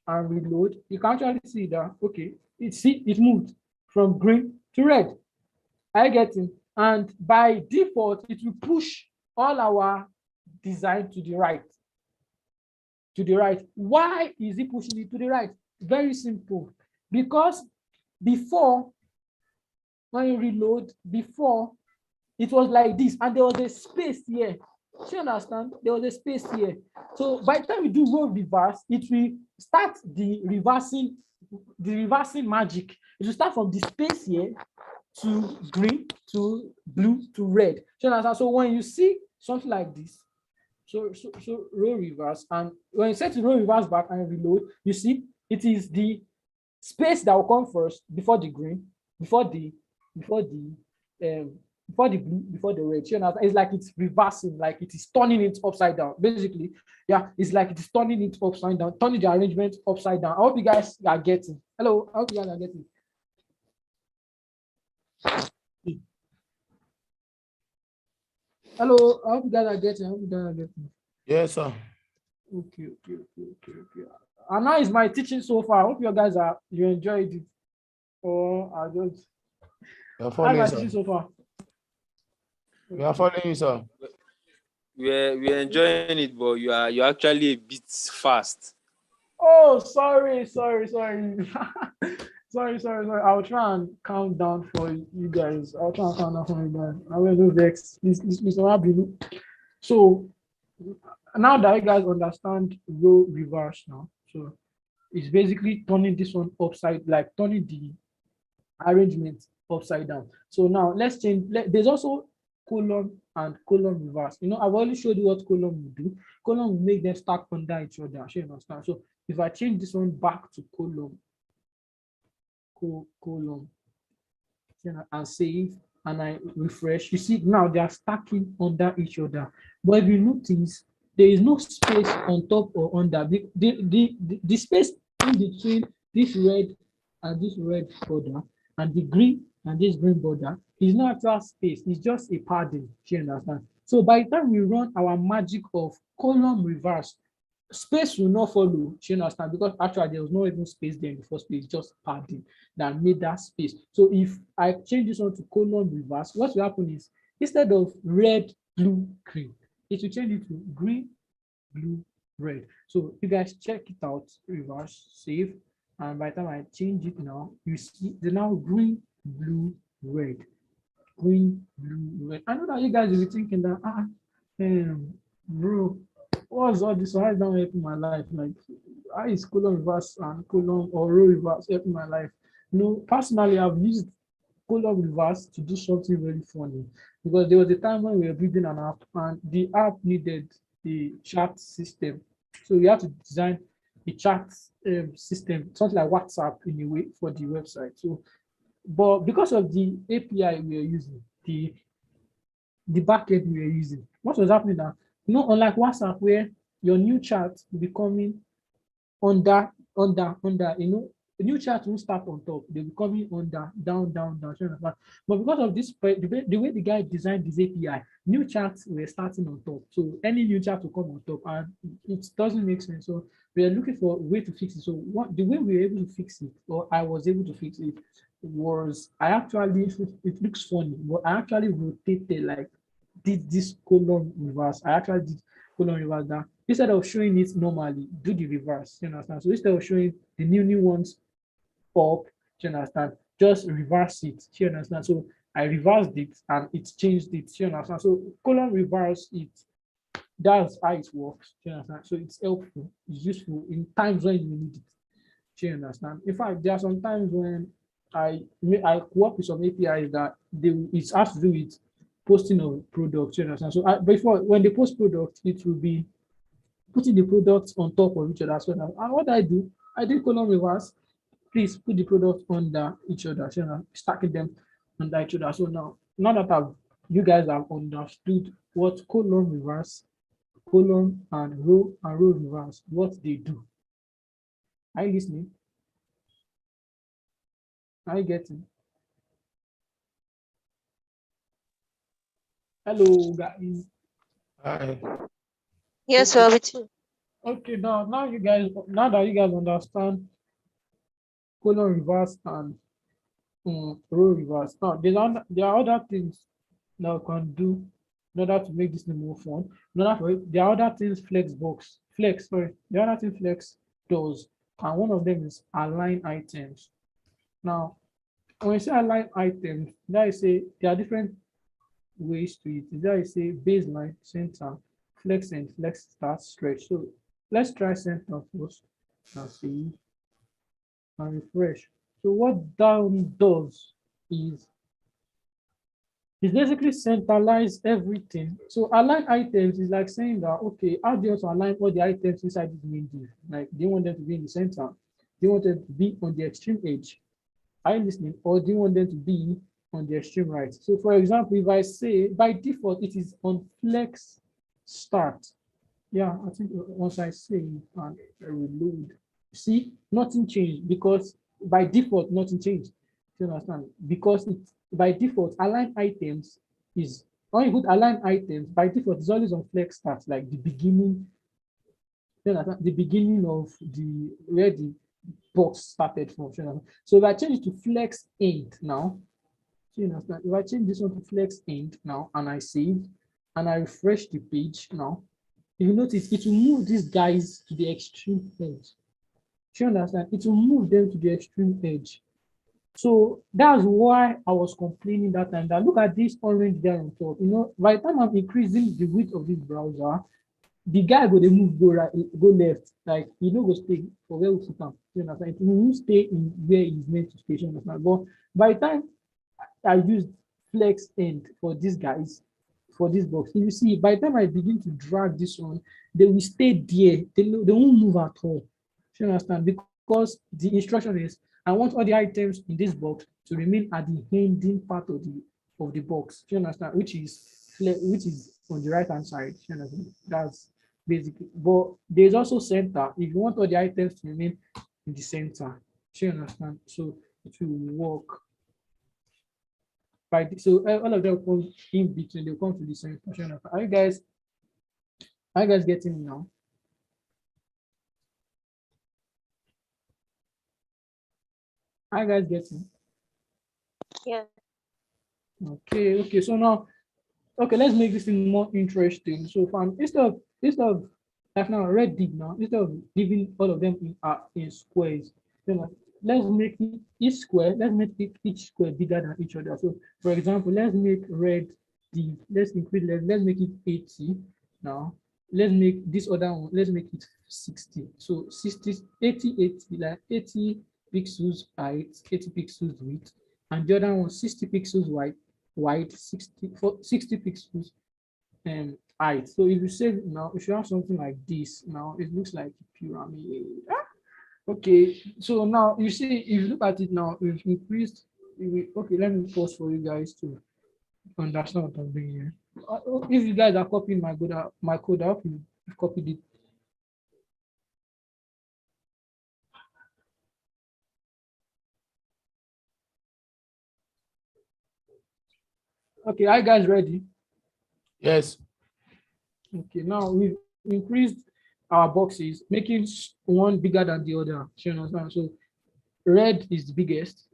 and reload, you can actually see that okay, it moved from green to red. I get it. And by default, it will push all our design to the right. To the right. Why is it pushing it to the right? Very simple. Because before, when you reload, before it was like this, and there was a space here. Do you understand? There was a space here. So by the time we do row reverse, it will start the reversing magic. It will start from the space here to green, to blue, to red. Do you understand? So when you see something like this, so row reverse, and when you set the row reverse back and reload, you see it is the space that will come first before the green, before the blue, before the red. You know, it's like it's reversing, like it is turning it upside down. Basically, yeah, it's like it is turning it upside down, turning the arrangement upside down. I hope you guys are getting. Hello, I hope you guys are getting. Hello, I hope you guys are getting. I hope you guys are getting. Yes, sir. Okay. And now is my teaching so far. I hope you guys you enjoyed it. Or I just. You're How's following, my sir. teaching so far? We are following you, sir. We're enjoying it, but you're actually a bit fast. Oh, sorry. Sorry. I'll try and count down for you guys. I will do next. This will be. So now that you guys understand row reverse now, so it's basically turning this one upside, like turning the arrangement upside down. So now let's change. There's also column and column reverse. You know, I've already showed you what column will do. Column will make them stack under each other. You understand? So if I change this one back to column, and save, and I refresh, you see now they are stacking under each other. But if you notice, there is no space on top or under. The space in between this red and this red border and the green and this green border is not actual space. It's just a padding. You understand? So by the time we run our magic of column reverse, space will not follow. You understand? Because actually there was no even space there in the first place, just padding that made that space. So if I change this one to column reverse, what will happen is instead of red, blue, green, it will change it to green, blue, red. So you guys check it out, reverse, save, and by the time I change it now, you see the now green, blue, red. Green, blue, red. I know that you guys will be thinking that, bro, what's all this? Why is that helping my life? Like, how is column reverse and column or row reverse helping my life? No, personally, I've used column reverse to do something very funny, because there was a time when we were building an app and the app needed a chat system. So we had to design a chat system, something like WhatsApp in a way for the website. So, but because of the API we are using, the backend we are using, what was happening now? You know, unlike WhatsApp, where your new chat will be coming under, you know, the new chat won't start on top, they'll be coming under, down. But because of this, the way the guy designed this API, new chats were starting on top. So any new chat will come on top, and it doesn't make sense. So we are looking for a way to fix it. So the way we were able to fix it, or I was able to fix it, was it looks funny, but I actually rotated, like, did this column reverse. I actually did column reverse that instead of showing it normally, do the reverse. You understand? So instead of showing the new ones up, you understand, just reverse it. You understand? So I reversed it and it changed it. You understand? So column reverse it. That's how it works. You understand? So it's helpful, it's useful in times when you need it. You understand? In fact, there are some times when I work with some APIs that it has to do with posting of products. You understand? So before, when they post products, it will be putting the products on top of each other. So now, and what I do column reverse. Please put the products under each other. So now, stacking them under each other. So now that you guys have understood what column reverse, column and row reverse, what they do. Are you listening? Are you getting? Hello, guys. Hi. Yes, sir, with you. Okay, now that you guys understand column reverse and row reverse. Now, there are other things that we can do in order to make this thing more fun. There are other things there are other things Flex does, and one of them is align items. Now, when you say align items, that is say there are different ways to it. That is say baseline, center, flex end, flex start, stretch. So let's try center first and see and refresh. So what down does is basically centralize everything. So align items is like saying that, okay, how do you also align all the items inside this main div? Like, do you want them to be in the center? Do you want them to be on the extreme edge? Are you listening? Or do you want them to be on the extreme right? So for example, if I say by default, it is on flex start. Yeah, I think once I say and I reload, see, nothing changed because by default, nothing changed. You understand? Because it by default, align items is when you put align items, by default, it's always on flex start, like the beginning, you understand? The beginning of the where the box started from. You know? So if I change it to flex end now, you understand? If I change this one to flex end now and I save and I refresh the page now, if you notice, it will move these guys to the extreme edge. Do you understand? It will move them to the extreme edge. So that's why I was complaining that time that look at this orange there on top. You know, by the time I'm increasing the width of this browser, the guy go they move go right, go left. Like he no go stay for where we sit down. You understand? He will stay in where he's meant to stay. But by the time I used flex end for these guys, for this box, if you see, by the time I begin to drag this one, they will stay there. They won't move at all. You understand? Because the instruction is I want all the items in this box to remain at the ending part of the box. Do you understand? Which is on the right hand side. You understand? That's basically. But there's also center. If you want all the items to remain in the center, do you understand? So it will work. So all of them come in between. They come to the center. Do you understand? Are you guys getting it now? Are you guys getting? Yeah. Okay. So now, okay, let's make this thing more interesting. So instead of like now red div now, instead of diving all of them in squares, let's make each square, let's make each square bigger than each other. So for example, let's make red div, let's increase, let's make it 80 now. Let's make this other one, let's make it 60. So 60, 80, like 80 pixels height, 80 pixels width, and the other one 60 pixels wide, 60 pixels height. So if you say now, if you have something like this, now it looks like a pyramid. Okay, so now you see, if you look at it now, we've increased. Okay, let me pause for you guys to understand what I'm doing here. If you guys are copying my code up, you've copied it. Okay, are you guys ready? Yes. Okay, now we've increased our boxes, making one bigger than the other. You understand? So red is the biggest,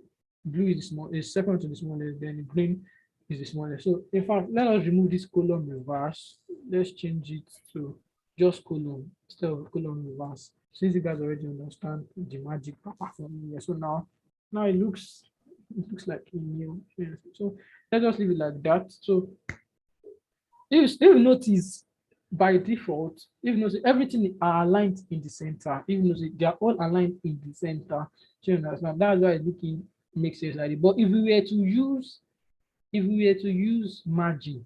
blue is the small, is second to the smallest, then green is the smallest. So in fact, let us remove this column reverse. Let's change it to just column instead of column reverse. Since you guys already understand the magic from here. So now it looks like a new. So let's just leave it like that. So if you notice, by default, if you notice, everything are aligned in the center. If you notice, they are all aligned in the center. So that's why it's looking makes sense like it. But if we were to use margin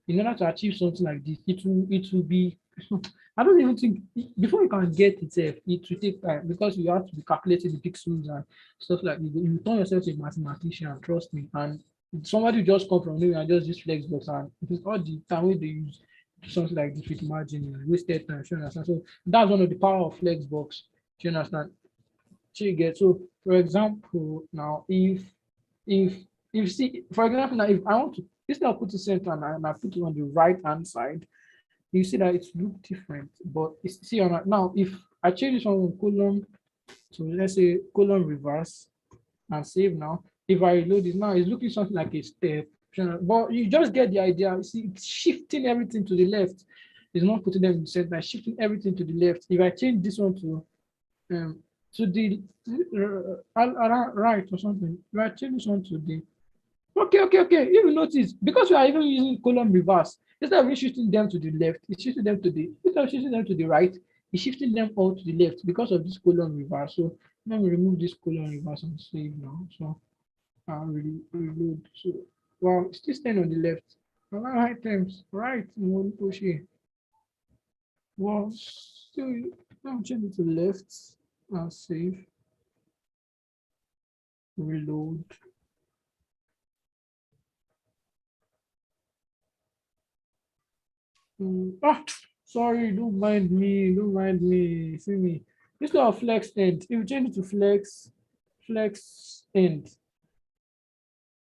in order to achieve something like this, it will be I don't even think before you can get it, it will take time because you have to be calculating the pixels and stuff like that. You turn yourself to a mathematician, trust me. And somebody just come from nowhere and just use Flexbox, and it is all the time when they use something like this with margin, wasted time. You understand? So that's one of the power of Flexbox. Do you understand? So you get, so for example, now if see, for example, now if I want to, instead of putting center and I put it on the right hand side, you see that it looks different. But see now, if I change this one column to let's say column reverse and save now, If I reload it now, it's looking something like a step. But you just get the idea. You see, it's shifting everything to the left. It's not putting them in the center, it's shifting everything to the left. If I change this one to the right or something, if I change this one to the okay. If you notice, because we are even using column reverse, instead of shifting them to the left, it's shifting them to the instead of shifting them to the right, it's shifting them all to the left because of this column reverse. So let me remove this column reverse and save now. So I'll reload. So well, it's still staying on the left. All right, items, right, one push here. Well, still, I'll change it to the left and save. Reload. Sorry, don't mind me. See me. Instead of flex end, if you change it to flex end,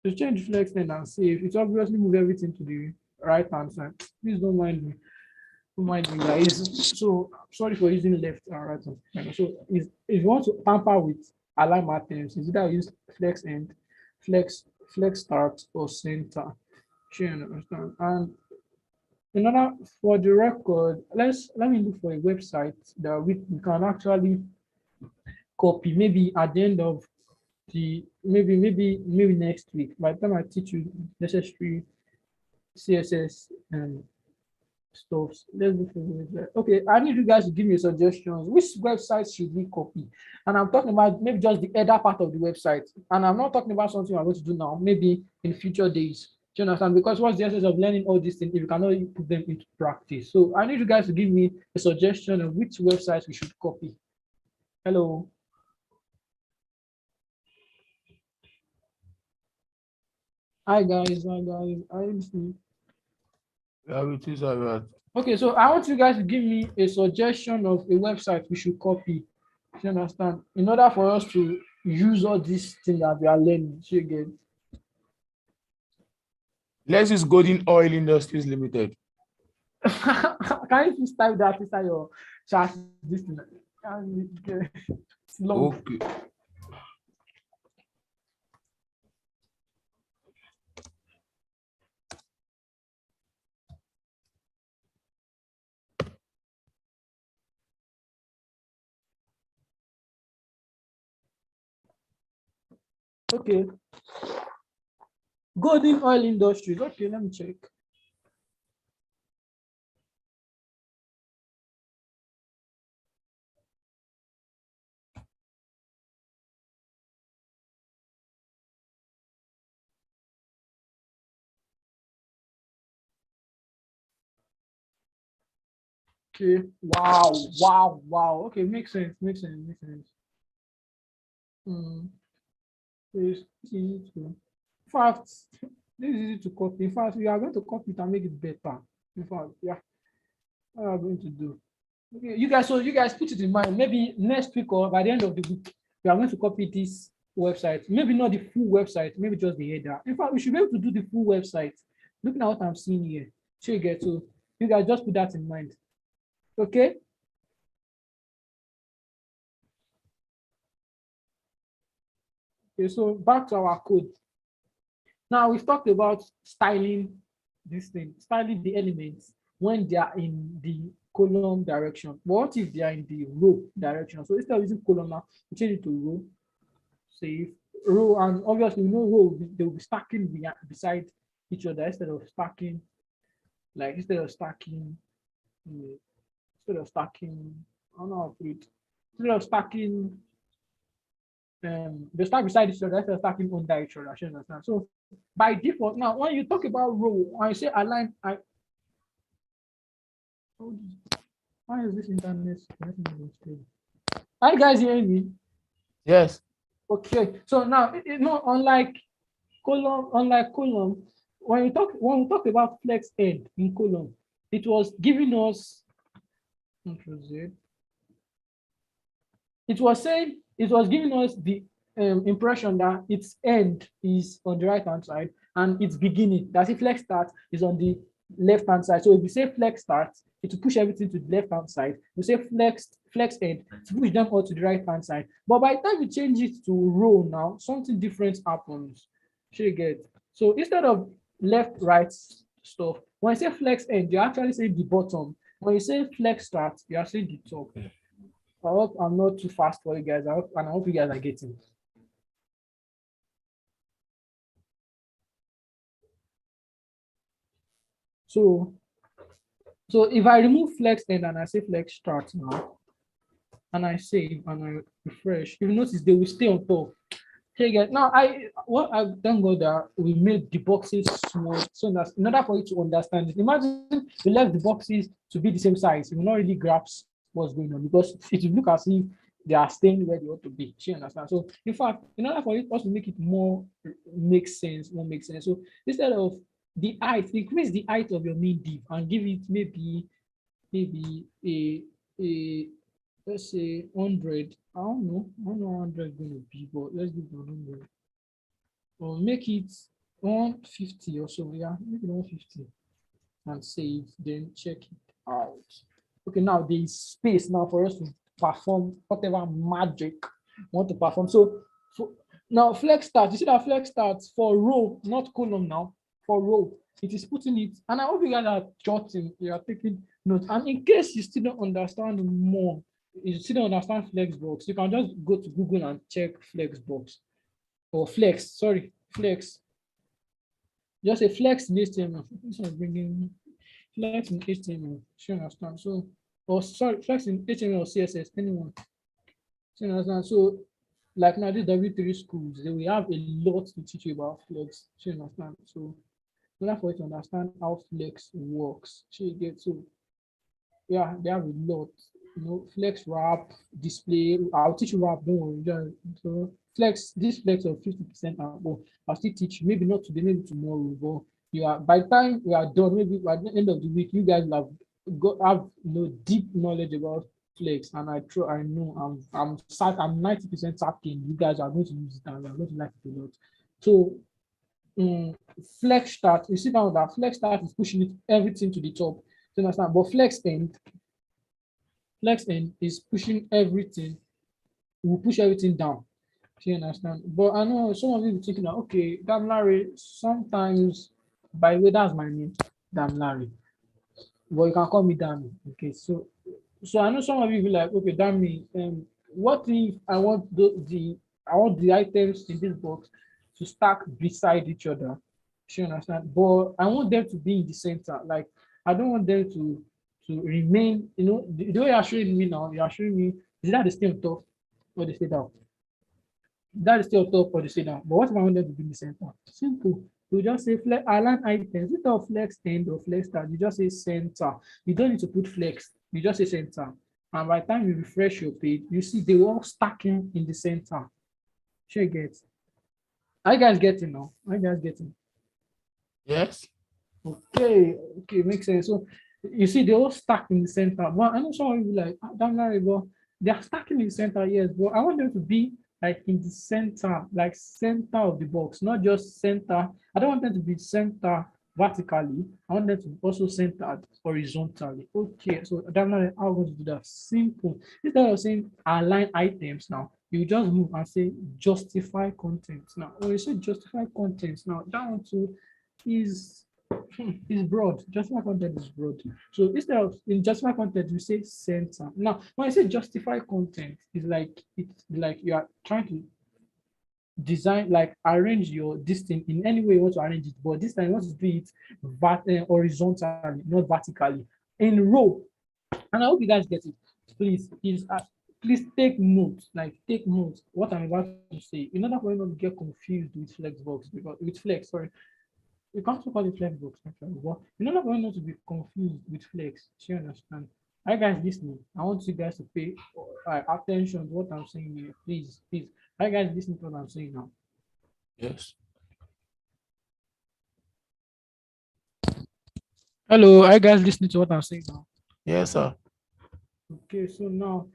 to change flex end and save, it obviously move everything to the right hand side. Please don't mind me. Don't mind me, guys. So sorry for using left and right hand. So if you want to tamper with alignment terms, is either use flex end, flex start, or center. Sure, you understand. And another for the record, let me look for a website that we can actually copy. Maybe at the end of the maybe next week. By the time I teach you necessary CSS and stuff, let's look for the website. Okay, I need you guys to give me suggestions. Which website should we copy? And I'm talking about maybe just the header part of the website. And I'm not talking about something I'm going to do now. Maybe in future days. Do you understand? Because what's the essence of learning all these things if you cannot put them into practice? So I need you guys to give me a suggestion of which websites we should copy. Hello. Hi guys. I listen. Yeah, it is about. Okay, so I want you guys to give me a suggestion of a website we should copy. Do you understand? In order for us to use all these things that we are learning. See again. Let's use Golden Oil Industries Limited. Can you please type that inside your chat? This thing. It's long. Okay. Okay. Golden Oil Industries. Okay, let me check. Okay. Wow. Okay, makes sense. It's easy to. In fact, this is easy to copy. In fact, we are going to copy it and make it better. In fact, yeah, what are we going to do? Okay, you guys put it in mind. Maybe next week or by the end of the week, we are going to copy this website. Maybe not the full website, maybe just the header. In fact, we should be able to do the full website. Looking at what I'm seeing here. So you guys just put that in mind. Okay. Okay, so back to our code. Now we've talked about styling this thing, styling the elements when they are in the column direction. What if they are in the row direction? So instead of using column now, we change it to row. Save row, and obviously we know row they will be stacking beside each other instead of stacking. I don't know how to put it. Instead of stacking, they stack beside each other instead of stacking under each other. I should understand. So by default, now when you talk about row, when I say align, why is this internet? Are you guys hearing me? Yes. Okay. So now, unlike column, when we talk about flex end in column, it was giving us. It was giving us the impression that its end is on the right hand side and its beginning, that if flex start is on the left hand side. So if you say flex start, it will push everything to the left hand side. You say flex end to push them all to the right hand side. But by the time you change it to row now, something different happens. Should you get? So instead of left right stuff, when you say flex end, you actually say the bottom. When you say flex start, you are saying the top. I hope I'm not too fast for you guys. I hope you guys are getting. So if I remove flex end and I say flex start now, and I save and I refresh, you notice they will stay on top. Okay, guys. Now I thank God that we made the boxes small, so that in order for you to understand it, imagine we left the boxes to be the same size, you will not really grasp what's going on because it will look as if they are staying where they ought to be. You understand? So in fact, in order for us to make it more make sense. So instead of the height, increase the height of your main div and give it maybe a let's say 100. I don't know 100 going to be, but let's give it 100 or make it 150 or so. Yeah, make it 150 and save, then check it out. Okay, now there is space now for us to perform whatever magic we want to perform. So now flex start, you see that flex starts for row, not column now, for row. It is putting it, and I hope you guys are jotting, you are taking notes. And in case you still don't understand more, you still don't understand Flexbox, you can just go to Google and check Flexbox or flex. Just say flex in HTML. Bringing flex in HTML. You understand? So, or sorry, flex in HTML or CSS. Anyone? You understand? So, like now, these W3 schools, they will have a lot to teach you about flex. You understand? So, in order for you to understand how flex works, you get so. Yeah, they have a lot. You know, flex wrap, display. I'll teach you wrap, don't worry. So flex, this flex of 50% I'll still teach you, maybe not today, maybe tomorrow, but you are by the time we are done, maybe by the end of the week, you guys will have deep knowledge about flex. And I know I'm 90% certain you guys are going to use it and you're going to like it a lot. So flex start, you see now that flex start is pushing everything to the top. You understand? But flex end is pushing everything, will push everything down. You understand? But I know some of you are thinking that, okay, Damn Larry, sometimes, by the way, that's my name, Damn Larry. But you can call me Dammy. Okay, so I know some of you will be like, okay, Dammy, what if I want the items in this box to stack beside each other? You understand? But I want them to be in the center. Like, I don't want them to remain, the way you're showing me now, you're showing me, is that they stay on top or they stay down? That is stay on top or they stay down. But what if I want them to be in the center? Simple. You just say align items. Instead of flex end or flex start, you just say center. You don't need to put flex. You just say center. And by the time you refresh your page, you see they all stacking in the center. Sure, get. Are you guys getting now? Are you guys getting? Yes. Okay, makes sense. So you see, they all stack in the center. Well, I know some of you like, don't worry, but they are stacking in the center, yes, but I want them to be like in the center, like center of the box, not just center. I don't want them to be center vertically. I want them to be also centered horizontally. Okay, so that's not how I'm going to do that. Simple. Instead of saying align items now, you just move and say justify content. Now, when you say justify content, now that one too is broad. Justify content is broad. So instead of in justify content, you say center. Now, when I say justify content, it's like you are trying to design, like arrange this thing in any way you want to arrange it, but this time you want to do it horizontally, not vertically, in row. And I hope you guys get it. Please take notes. Like take notes what I'm about to say, in order for you not to get confused with Flexbox, because with Flex, sorry. You can't call it Flexbox actually, but in order for you not to be confused with Flex, you understand? Are you guys listening? I want you guys to pay attention to what I'm saying here. Please. Are you guys listening to what I'm saying now? Yes. Hello, are you guys listening to what I'm saying now? Yes, sir. Okay, so now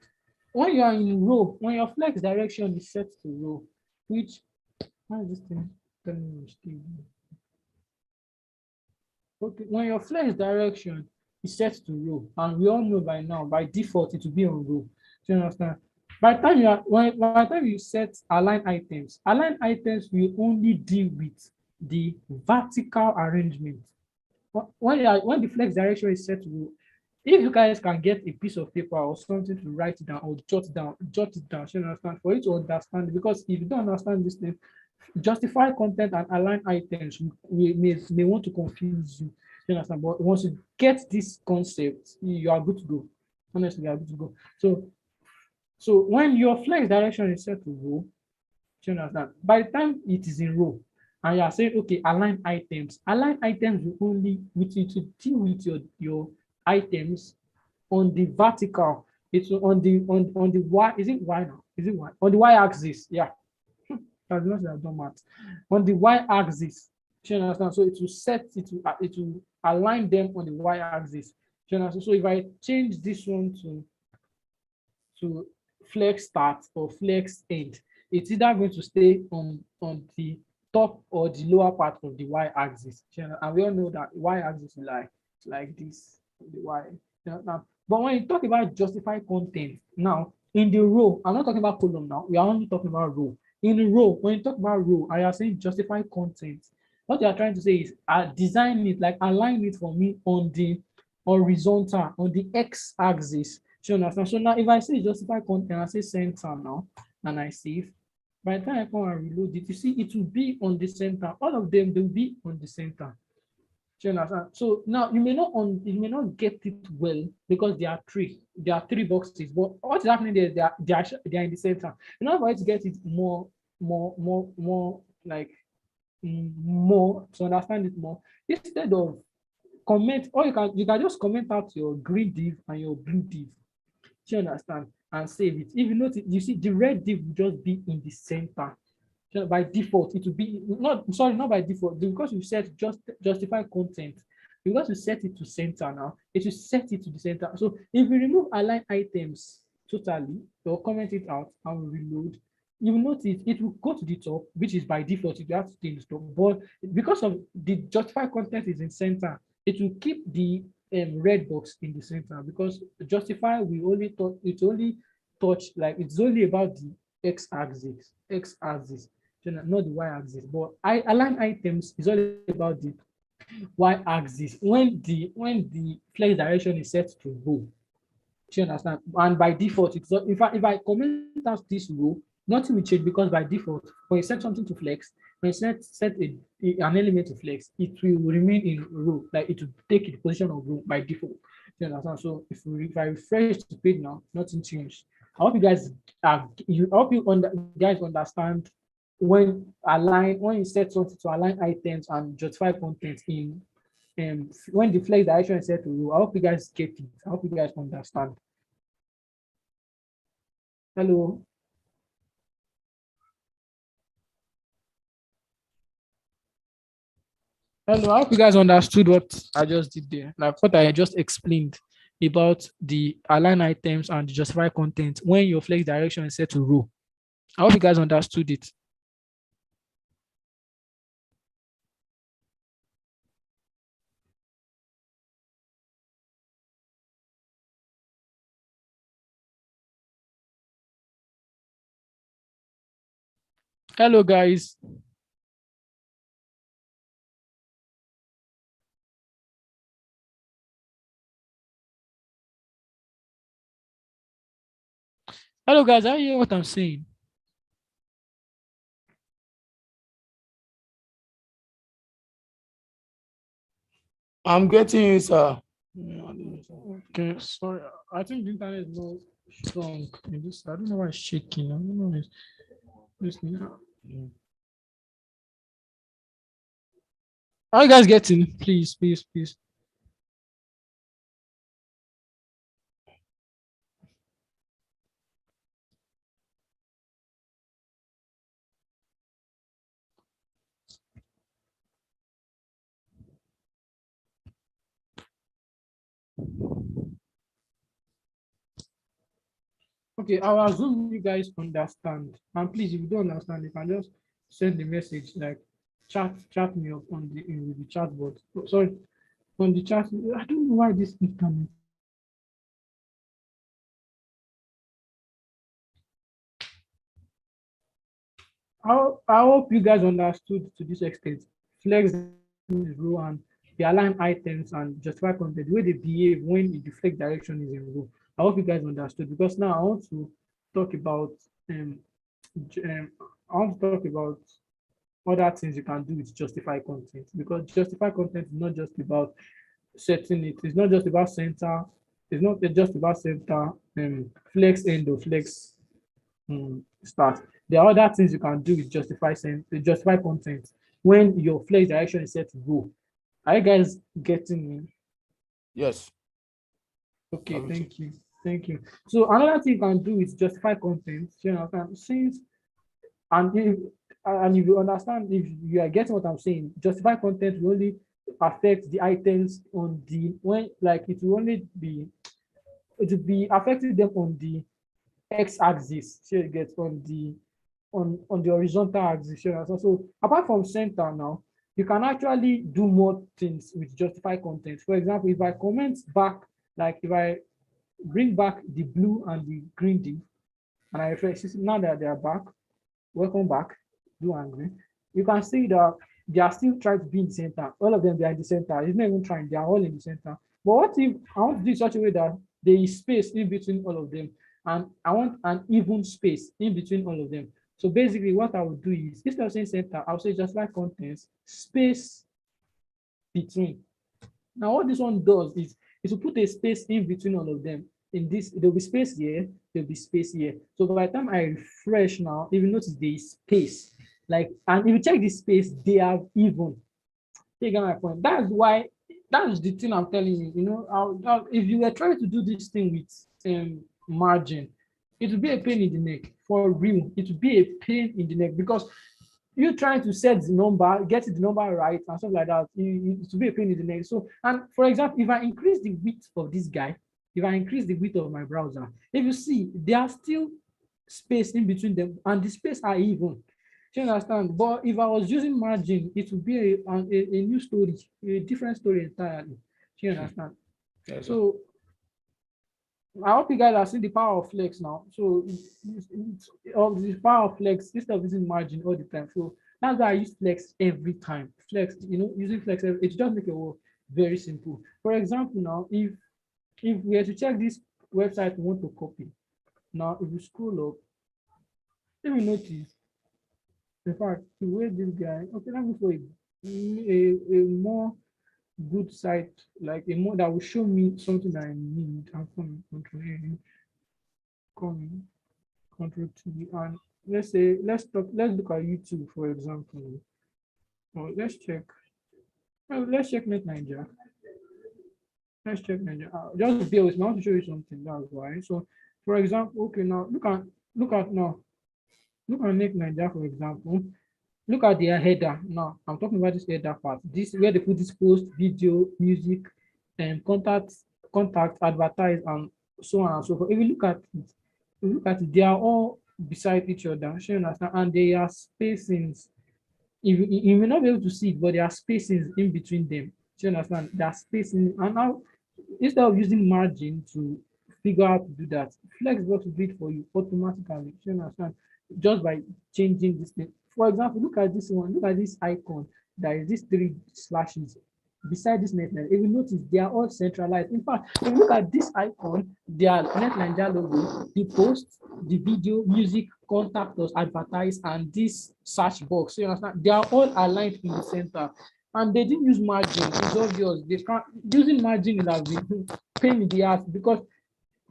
when you are in row, when your flex direction is set to row, which how is this thing telling me? Okay, when your flex direction is set to row, and we all know by now, by default, it will be on row. Do you understand? By the time by the time you set align items will only deal with the vertical arrangement. When the flex direction is set to row, if you guys can get a piece of paper or something to write it down or jot it down, you understand, for you to understand, because if you don't understand this thing, justify content and align items may want to confuse you. You understand? But once you get this concept, you are good to go. Honestly, you are good to go. So when your flex direction is set to row, you understand? By the time it is in row, and you are saying, okay, align items will only with it to deal with your items on the vertical. It's on the y. Is it y now? Is it y on the y-axis? Yeah. That's not that I've done math. On the y-axis, you understand? So it will align them on the y-axis. You understand? So if I change this one to flex start or flex end, it's either going to stay on the top or the lower part of the y-axis. And we all know that y-axis is like this, the y. Now, but when you talk about justify content, now in the row, I'm not talking about column now. We are only talking about row. In a row, when you talk about row, I are saying justify content. What you are trying to say is design it, like align it for me on the horizontal, on the x-axis. So now if I say justify content, I say center now, and I save. By the time I come and reload it, you see it will be on the center. All of them, they will be on the center. So now you may not get it well because there are three boxes, but what is happening there is they are in the center. In order for you to get it more like more to understand it more, instead of comment, or you can just comment out your green div and your blue div. Do you understand? And save it. If you notice, you see the red div will just be in the center. By default, it will be not by default, because you set justify content, because you set it to center now, it will set it to the center. So if we remove align items totally or comment it out and we reload, you will notice it will go to the top, which is by default, you have to stay in the top. But because of the justify content is in center, it will keep the red box in the center, because justify will only touch like it's only about the x-axis, not the y-axis. But align items is all about the y-axis when the flex direction is set to row. Do you understand? And by default, it's if I comment out this row, nothing will change, because by default, when you set something to flex, when you set an element to flex, it will remain in row, like it will take the position of row by default. Do you understand? So if I refresh the page now, nothing changed. I hope you guys guys understand when you set something to align items and justify content in when the flex direction is set to row. I hope you guys get it. I hope you guys understand. Hello. Hello, I hope you guys understood what I just did there, like what I just explained about the align items and the justify content when your flex direction is set to row. I hope you guys understood it. Hello, guys. Hello, guys. Are you hearing what I'm saying? I'm getting you, sir. Okay, sorry. I think the internet is not strong in this. I don't know why it's shaking. I don't know this now. Are you guys getting? Please, please, please. Okay, I'll assume you guys understand. And please, if you don't understand, you can just send the message, like chat me up on the in the chat board. Sorry, on the chat. I don't know why this internet. I hope you guys understood to this extent. Flex is row and they align items and justify content. The way they behave when the flex direction is in row. I hope you guys understood because now I want to talk about I want to talk about other things you can do with justify content because justify content is not just about setting it. It's not just about center. It's not just about center, flex end or flex start. There are other things you can do with justify content when your flex direction is set to go. Are you guys getting me? Yes. Okay, thank you. Thank you. So another thing you can do is justify content. You know, since and if you understand, if you are getting what I'm saying, justify content will only affect the items on the when like it will be affecting them on the x-axis. So you get on the horizontal axis. So apart from center now, you can actually do more things with justify content. For example, if I comment back, like if I bring back the blue and the green div, and I refresh, now that they are back, welcome back, blue and green, you can see that they are still trying to be in the center. All of them, they are in the center. It's not even trying, they are all in the center. But what if I want to do it such a way that there is space in between all of them, and I want an even space in between all of them? So basically, what I would do is instead of saying center, I'll say just like contents, space between. Now, what this one does is to put a space in between all of them. In this, there'll be space here, there'll be space here. So by the time I refresh now, if you notice there is space, like, and if you check this space, they are even. You get my point. That's why, that's the thing I'm telling you. You know, if you were trying to do this thing with margin, it would be a pain in the neck for real. It would be a pain in the neck because you trying to set the number, get the number right, and stuff like that. It will be a pain in the neck. So, and for example, if I increase the width of this guy, if I increase the width of my browser, if you see, there are still space in between them, and the space are even. Do you understand? But if I was using margin, it would be a new story, a different story entirely. Do you understand? Yes, So I hope you guys are seeing the power of flex now. So of the power of flex instead of using margin all the time. So that's why I use flex every time. Flex, you know, using flex, it just make it work very simple. For example, now if we are to check this website we want to copy, now if you scroll up, if you notice, in fact, the way this guy, okay, let me for a more good site, like a more that will show me something that I need. I'm coming, control A, coming, control T, and let's say let's look at YouTube for example. Or let's check. Let's check Net Nigeria. Let's check Nigeria. Just bear with me. I want to show you something. That's why. So, for example, okay, now look at Net Nigeria for example. Look at their header. Now, I'm talking about this header part. This where they put this post, video, music, and contact, advertise, and so on and so forth. If you look at it, they are all beside each other. You understand? And they are spacings. You may not be able to see it, but there are spacings in between them. You understand? There are spacing, and now instead of using margin to figure out to do that, Flexbox will do it for you automatically. You understand? Just by changing this thing. For example, look at this one. Look at this icon. There is these three slashes beside this netline. If you notice, they are all centralized. In fact, if you look at this icon, they are netline logo, the post, the video, music, contact us, advertise, and this search box. So you understand? They are all aligned in the center. And they didn't use margin. It's obvious. They can't using margin will have been pain in the ass because,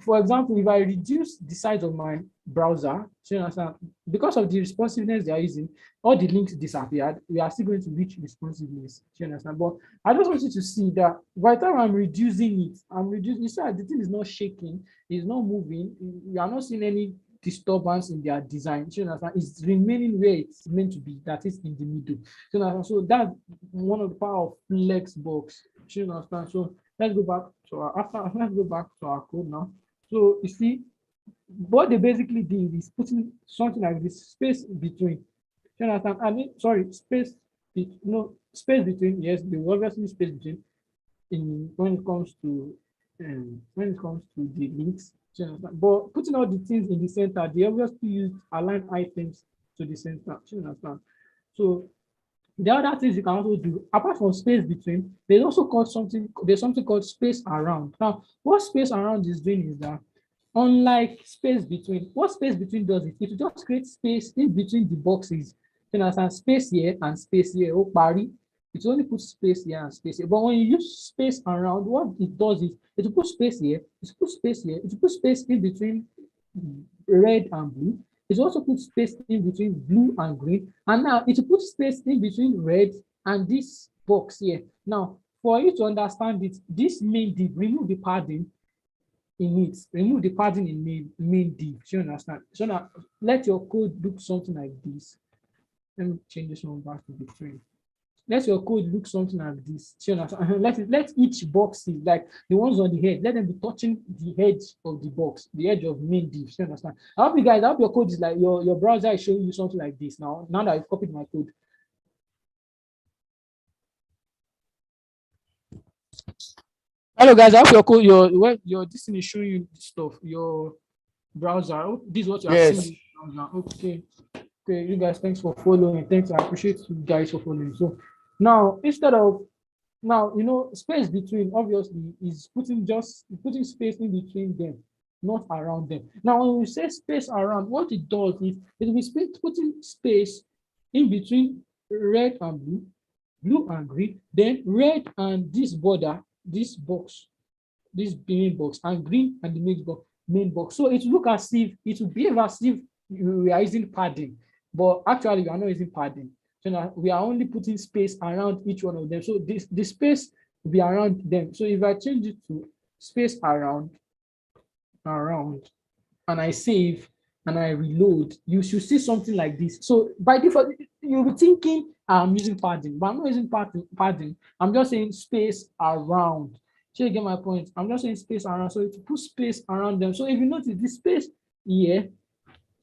for example, if I reduce the size of my browser, so you understand, because of the responsiveness they are using, all the links disappeared. We are still going to reach responsiveness. You understand? But I just want you to see that by the time I'm reducing it, you see the thing is not shaking, it's not moving. You are not seeing any disturbance in their design. You understand? It's remaining where it's meant to be, that is in the middle. You understand? So that's one of the power of Flexbox. You understand? So let's go back to our code now. So you see, what they basically did is putting something like this space between. You understand? I mean, sorry, space between. Yes, there will obviously space between. in when it comes to the links. You understand? But putting all the things in the center, they obviously use align items to the center. You understand? So the other things you can also do, apart from space between, there's something called space around. Now, what space around is doing is that, unlike space between, what space between does is it just creates space in between the boxes. You understand? Space here and space here. Oh, Barry. It only puts space here and space here. But when you use space around, what it does is it will put space here, it will put space here, it will put space in between red and blue. It also puts space in between blue and green. And now it will put space in between red and this box here. Now, for you to understand it, this main div, remove the padding in it. Remove the padding in main div. Do you understand? So now let your code look something like this. Let me change this one back to the frame. Let your code look something like this. Let each box, like the ones on the head, let them be touching the edge of the box, the edge of main div. You understand? I hope you guys, I hope your code is like your browser is showing you something like this now. Now that I've copied my code. Hello guys, I hope your code, your this thing is showing you stuff. Your browser. Oh, this is what you are seeing. Okay. Okay, you guys, thanks for following. Thanks, I appreciate you guys for following. So now, instead of space between obviously is putting space in between them, not around them. Now, when we say space around, what it does is it will be putting space in between red and blue, blue and green, then red and this border, this box, this main box, and green and the main box. So it will look as if it will behave as if we are using padding. But actually, we are not using padding. So now we are only putting space around each one of them. So the space will be around them. So if I change it to space around, and I save and I reload, you should see something like this. So by default, you'll be thinking I'm using padding, but I'm not using padding. I'm just saying space around. So you get my point? I'm just saying space around. So to put space around them. So if you notice this space here,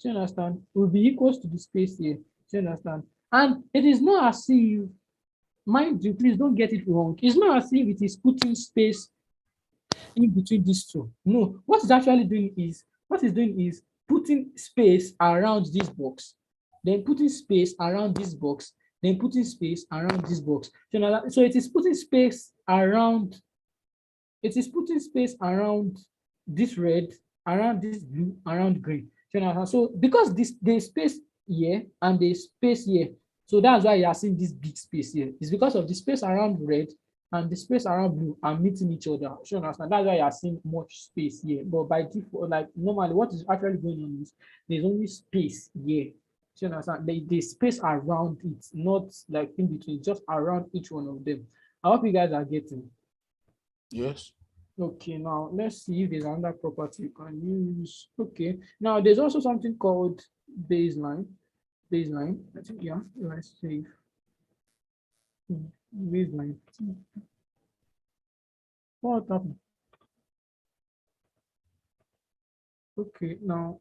do you understand, will be equals to the space here. Do you understand? And it is not as if, mind you, please don't get it wrong. It's not as if it is putting space in between these two. No, what it's actually doing is, putting space around this box, then putting space around this box, then putting space around this box. So it is putting space around, this red, around this blue, around green. So because there's space here and there's space here, so that's why you are seeing this big space here. It's because of the space around red and the space around blue are meeting each other. You understand? That's why you are seeing much space here. But by default, like normally, what is actually going on is there's only space here. You understand? The space around it, not like in between, just around each one of them. I hope you guys are getting. Yes. Okay, now let's see if there's another property you can use. Okay, now there's also something called baseline. I think, yeah, let's save. Baseline. What happened? Okay, now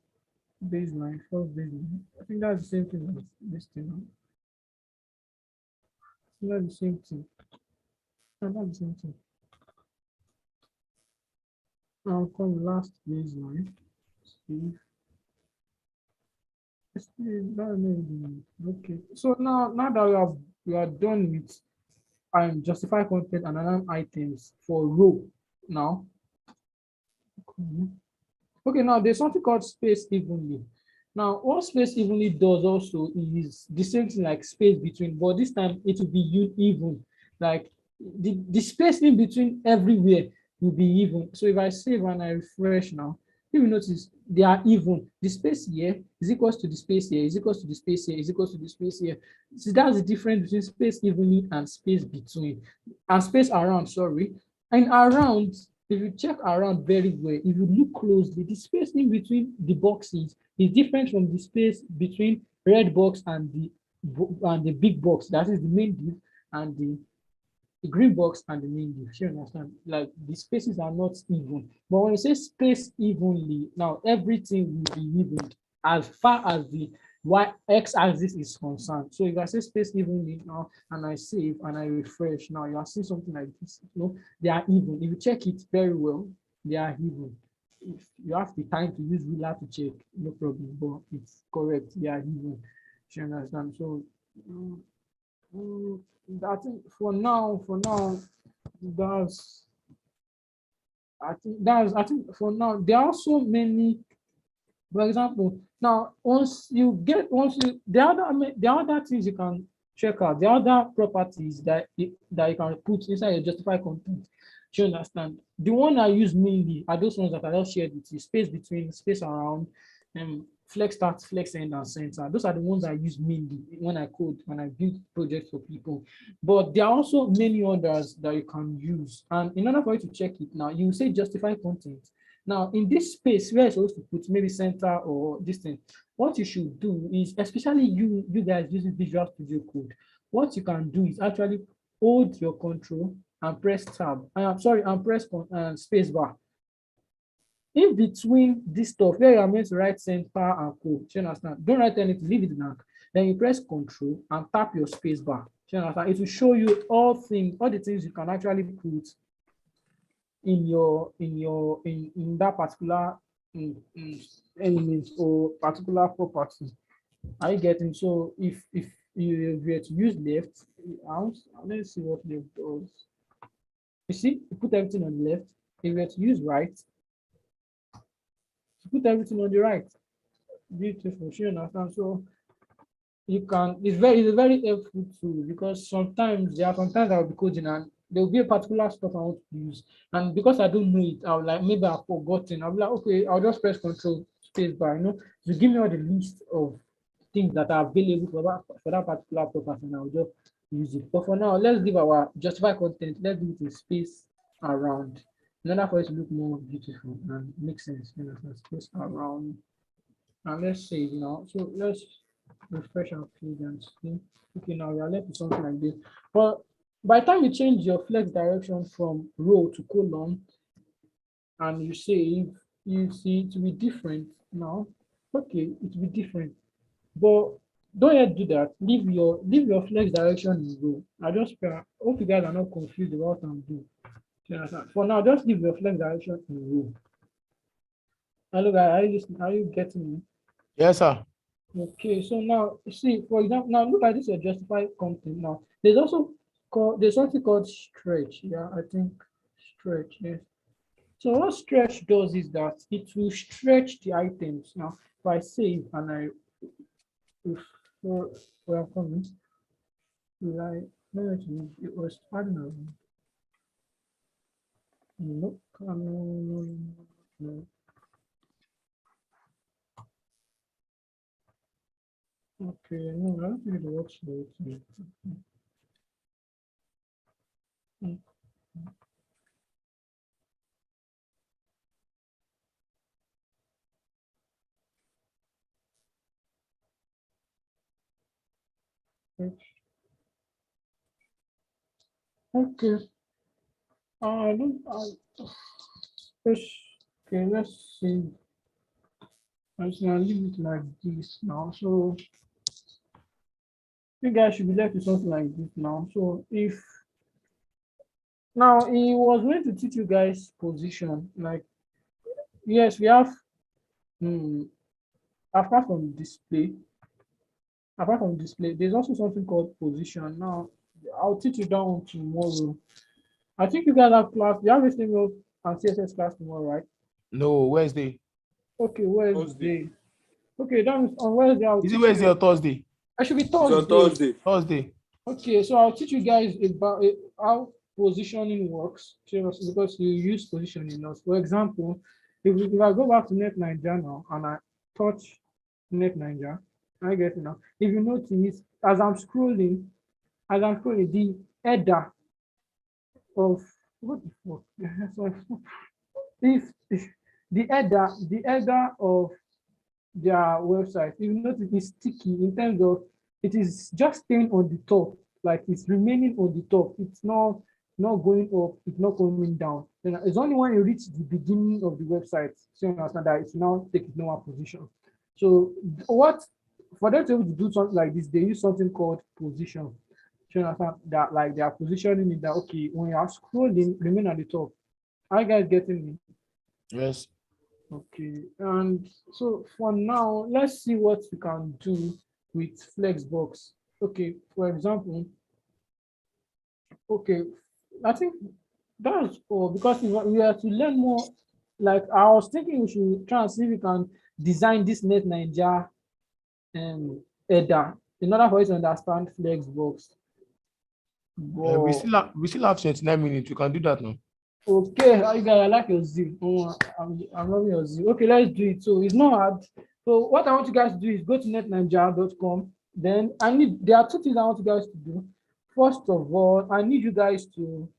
baseline, first baseline. I think that's the same thing as this thing. That's the same thing. That's the same thing. Now come last baseline. See. Okay, so now that we are done with justify content and align items for row now. Okay, now there's something called space evenly. Now, what space evenly does also is the same thing like space between, but this time it will be even. Like the space in between everywhere will be even. So if I save and I refresh now, you will notice they are even. The space here is equals to the space here, is equals to the space here, is equals to the space here. So that's the difference between space evenly and space between, and space around, sorry. And around, if you check around very well, if you look closely, the space in between the boxes is different from the space between red box and the big box. That is the main div, and the green box and the main div. You understand? Like the spaces are not even. But when you say space evenly, now everything will be even as far as the why x-axis is concerned. So if I say space evenly now and I save and I refresh, now you are seeing something like this. You know, they are even. If you check it very well, they are even. If you have the time to use ruler to check, no problem, but it's correct. They are even. You understand? So I think for now, that's I think for now there are so many. For example, now once you the other things you can check out, the other properties that you can put inside your justify content. Do you understand? The one I use mainly are those ones that I just shared with you: space between, space around, flex start, flex end, and center. Those are the ones I use mainly when I code, when I build projects for people. But there are also many others that you can use. And in order for you to check it now, you say justify content. Now, in this space where you're supposed to put maybe center or this thing, what you should do is, especially you guys using Visual Studio Code, what you can do is actually hold your control and press tab. And press space bar. In between this stuff, where you are meant to write center and code, you understand? Don't write anything, leave it blank. Then you press control and tap your space bar. You understand? It will show you all the things you can actually put in that particular element or particular property. Are you getting? So if you were to use left, let's see what left does. You see, you put everything on the left. If you were to use right, you put everything on the right. Beautiful, you understand? So you can, it's a very helpful tool, because sometimes I'll be coding and there will be a particular stuff I want to use, and because I don't know it, I'll like, maybe I've forgotten. I'll be like, okay, I'll just press control space bar, to give me all the list of things that are available for that particular property, and I'll just use it. But for now, let's leave our justify content. Let's do it in space around, in order for it to look more beautiful and make sense. Space around, and let's say, so let's refresh our page and see. Okay, now we are left with something like this. But by the time you change your flex direction from row to column and you save, you see it will be different now. Okay, it will be different. But don't yet do that. Leave your flex direction in row. I hope you guys are not confused about what I'm doing. For now, just leave your flex direction in row. Hello guys, are you getting me? Yes, sir. Okay, so now see, for example, now look at this your justify content. Now there's something called stretch. Yeah, I think stretch. Yes. So what stretch does is that it will stretch the items. Now, if I save and I where I'm coming, like it was, I don't know. Nope. No. Okay, no, I don't think it works for it. Okay. Let's see. I'm just gonna leave it like this now. So you guys should be left with something like this now. So if now he was going to teach you guys position, like yes, we have apart from display, there's also something called position. Now I'll teach you that one tomorrow. I think you guys have class. You have a single and CSS class tomorrow, right? No, Wednesday. Okay, Wednesday. Okay, that means on Wednesday. Is it Wednesday or Thursday? I should be It's on Thursday. Thursday. Okay, so I'll teach you guys about how positioning works, because you use positioning now. For example, if I go back to Net Nigeria now and I touch Net Nigeria, I get it now. If you notice, as I'm scrolling, the header of what the fuck? if the header of their website, if you notice, it's sticky in terms of it is just staying on the top, like it's remaining on the top. It's not going up, it's not coming down. Then it's only when you reach the beginning of the website, so you understand that it's now taking normal position. So what for them to do something like this, they use something called position. You understand that like they are positioning it that okay, when you are scrolling, remain at the top. Are you guys getting me? Yes. Okay, and so for now, let's see what we can do with Flexbox. Okay, for example, okay, I think that's all because we have to learn more. Like I was thinking, we should try and see if we can design this Net Ninja header in order for us to understand Flexbox. We still have 29 minutes. We can do that now. Okay, you guys, I like your zeal. Oh, I'm loving your zeal. Okay, let's do it. So it's not hard. So what I want you guys to do is go to netninja.com. Then there are two things I want you guys to do. First of all, I need you guys to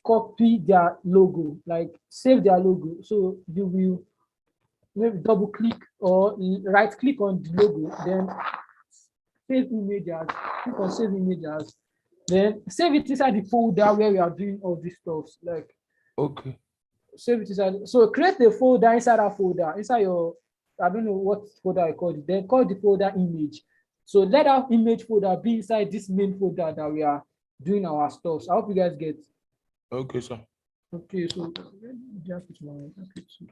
copy their logo, like save their logo. So you will maybe double click or right click on the logo, then save images, click on save images, then save it inside the folder where we are doing all this stuff. Like Okay. save it inside. So create a folder inside that folder, inside your, I don't know what folder I call it, then call the folder image. So let our image folder be inside this main folder that we are doing our stuff. So I hope you guys get. Okay, sir. Okay, so just put my okay, so,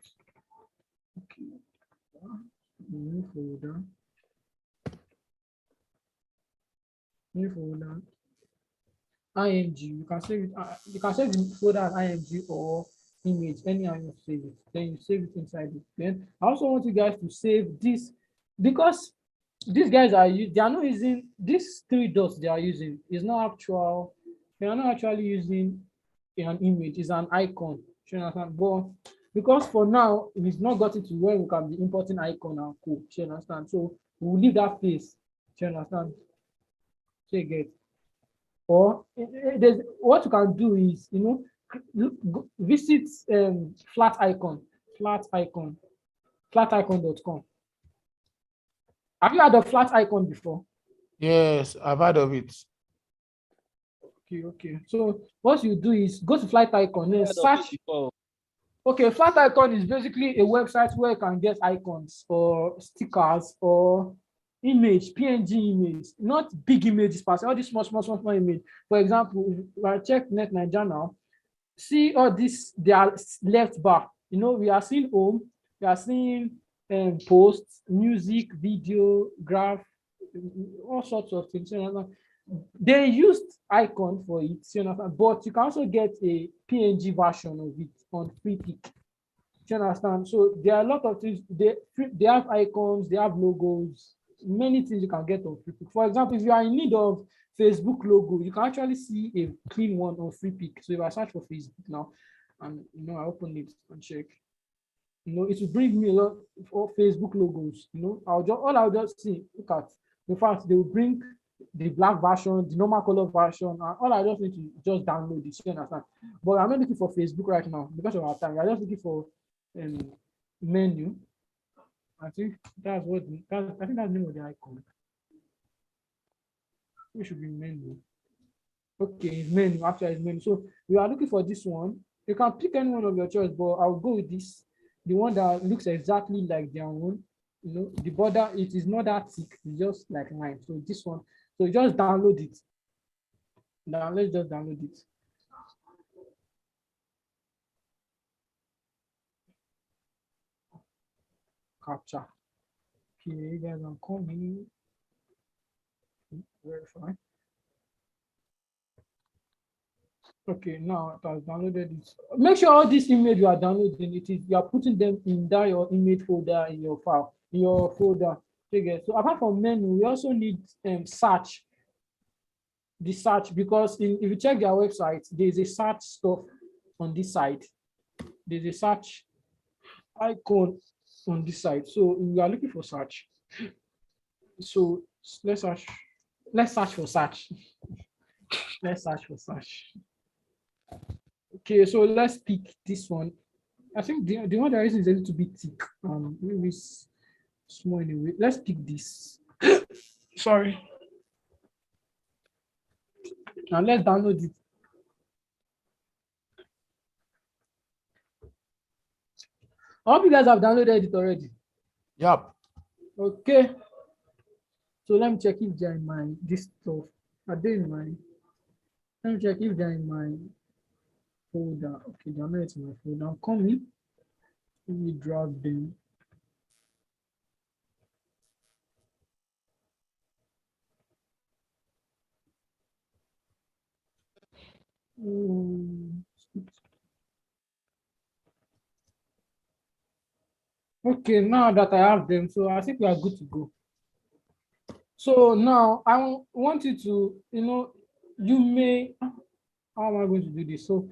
okay. New folder. New folder. IMG. You can save it. You can save the folder as IMG or image. Anyhow you save it. Then you save it inside it. Then I also want you guys to save this because these guys they are not using these three dots they are using is not actual. They are not actually using an image. It's an icon. You understand? But because for now we've not gotten to where we can be importing icon and code. You understand? So we'll leave that place. You understand? So you get. Or there's what you can do is visit flat icon, flaticon.com. Have you heard of flat icon before? Yes, I've heard of it. Okay. So what you do is go to flat icon and Heard of it search. before. Okay, flat icon is basically a website where you can get icons or stickers or image, PNG image, not big images, but all these small image. For example, if I check Net Nigeria now, see all this, they are left bar. We are seeing home, we are seeing posts, music, video, graph, all sorts of things. They used icon for it, but you can also get a PNG version of it on FreePic. You understand? So there are a lot of things. They have icons, they have logos, many things you can get on FreePic. For example, if you are in need of Facebook logo, you can actually see a clean one on FreePic. So if I search for Facebook now, and I open it and check, it will bring me a lot of Facebook logos. I'll just see, look at. In fact, they will bring the black version, the normal color version, and all I just need to just download it. You understand? But I'm not looking for Facebook right now because of our time. I'm just looking for menu. I think that's the name of the icon. It should be menu. Okay, menu. Actually, it's menu. So we are looking for this one. You can pick any one of your choice, but I'll go with this. The one that looks exactly like their own. The border, it is not that thick. It's just like mine. So this one. So you just download it. Now let's just download it. Capture. Okay, guys, I'm coming. Verify. Okay, now it has downloaded it. Make sure all these images you are downloading, you are putting them in your image folder in your file, in your folder. Okay, so apart from menu, we also need search. The search, because if you check their website, there's a search stuff on this side. There's a search icon on this side. So we are looking for search. So let's search for search. Let's search for search. Okay, so let's pick this one. I think the one that is a little bit thick. Maybe it's small anyway. Let's pick this. Sorry. Now let's download it. I hope you guys have downloaded it already. Yep. Okay. So let me check if they're in my this stuff. Are they in my? Let me check if they're in my folder. Okay, they're not in my folder. I'm coming. Let me drag them. Okay, now that I have them, so I think we are good to go. So now I want you to, you may, how am I going to do this? So,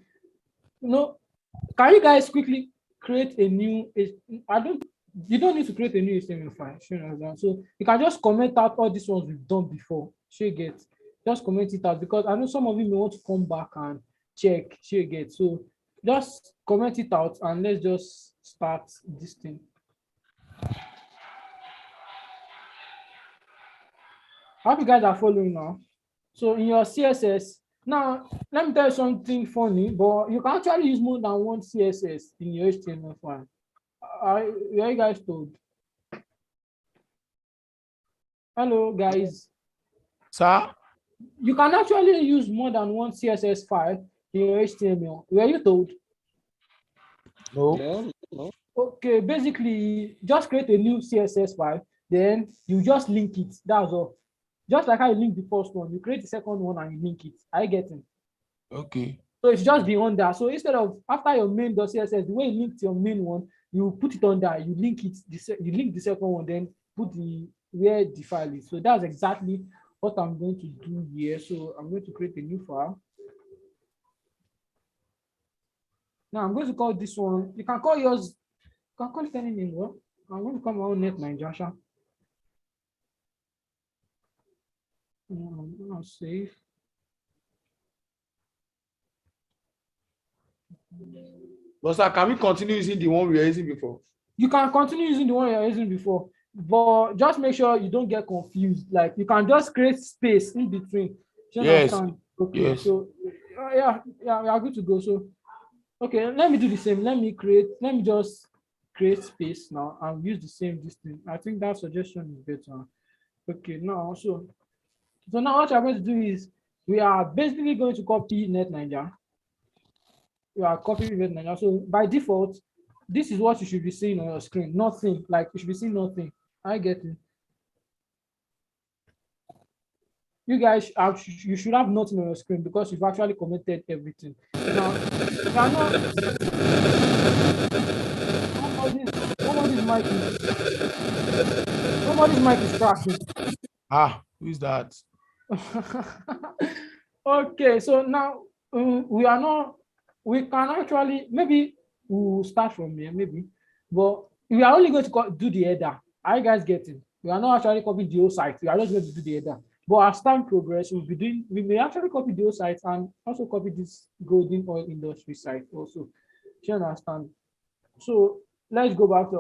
can you guys quickly create a new, you don't need to create a new HTML file. So you can just comment out all these ones we've done before. Just comment it out because I know some of you may want to come back and check. So just comment it out and let's just start this thing. I hope you guys are following now. So in your CSS, now let me tell you something funny, but you can actually use more than one CSS in your HTML file. Are you guys told? Hello, guys. Sir? You can actually use more than one CSS file in your HTML. Were you told? No. No. Okay, basically, just create a new CSS file, then you just link it. That's all. Just like how you link the first one, you create the second one and you link it. I get it. Okay. So it's just the under. So instead of after your main.css, the way you linked your main one, you put it under, you link it, you link the second one, then put where the file is. So that's exactly what I'm going to do here. So I'm going to create a new file. Now I'm going to call this one. You can call yours. You can call it any name. Well, I'm going to call my own net Nigeria. I'll save. But sir, can we continue using the one we were using before? You can continue using the one you're using before, but just make sure you don't get confused. Like you can just create space in between. Yes. Okay. Yes. So yeah, we are good to go. So okay, let me do the same. Let me just create space now and use the same distance. I think that suggestion is better. Okay, now so now what I'm going to do is we are basically going to copy Net Nigeria. We are copying Net Nigeria. So by default, this is what you should be seeing on your screen. Nothing, like you should be seeing nothing. I get it. You guys you should have nothing on your screen because you've actually commented everything. Now, somebody's mic is cracking. Who is that? Okay, so now we can actually, maybe we'll start from here, maybe, but we are only going to do the header. Are you guys getting? We are not actually copying the whole site. We are just going to do the header. But as time progresses, we may actually copy the whole site and also copy this golden oil industry site also. Do you understand? So let's go back to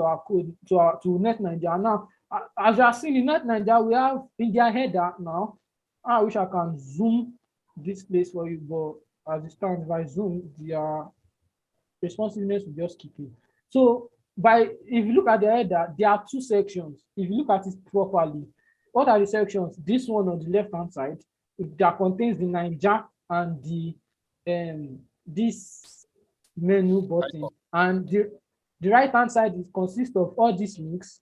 our code to Net Nigeria. Now, as you are seeing in Net Nigeria, we have in their header now. I wish I can zoom this place for you, but as it stands, if I zoom, their responsiveness will just kick in. So if you look at the header, there are two sections. If you look at it properly, what are the sections? This one on the left-hand side, that contains the Nigeria and the this menu button, and the right-hand side consists of all these links,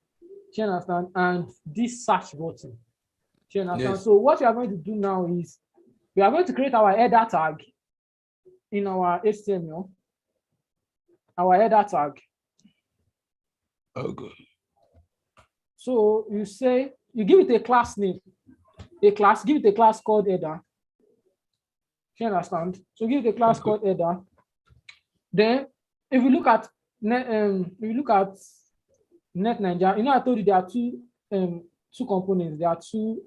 do you understand, and this search button. Do you understand? Yes. So what we are going to do now is we are going to create our header tag in our HTML. Our header tag. Okay. So you give it a class name, give it a class called header. Do you understand? So give it a class called header. Then if you look at Net Nigeria, I told you there are two components, there are two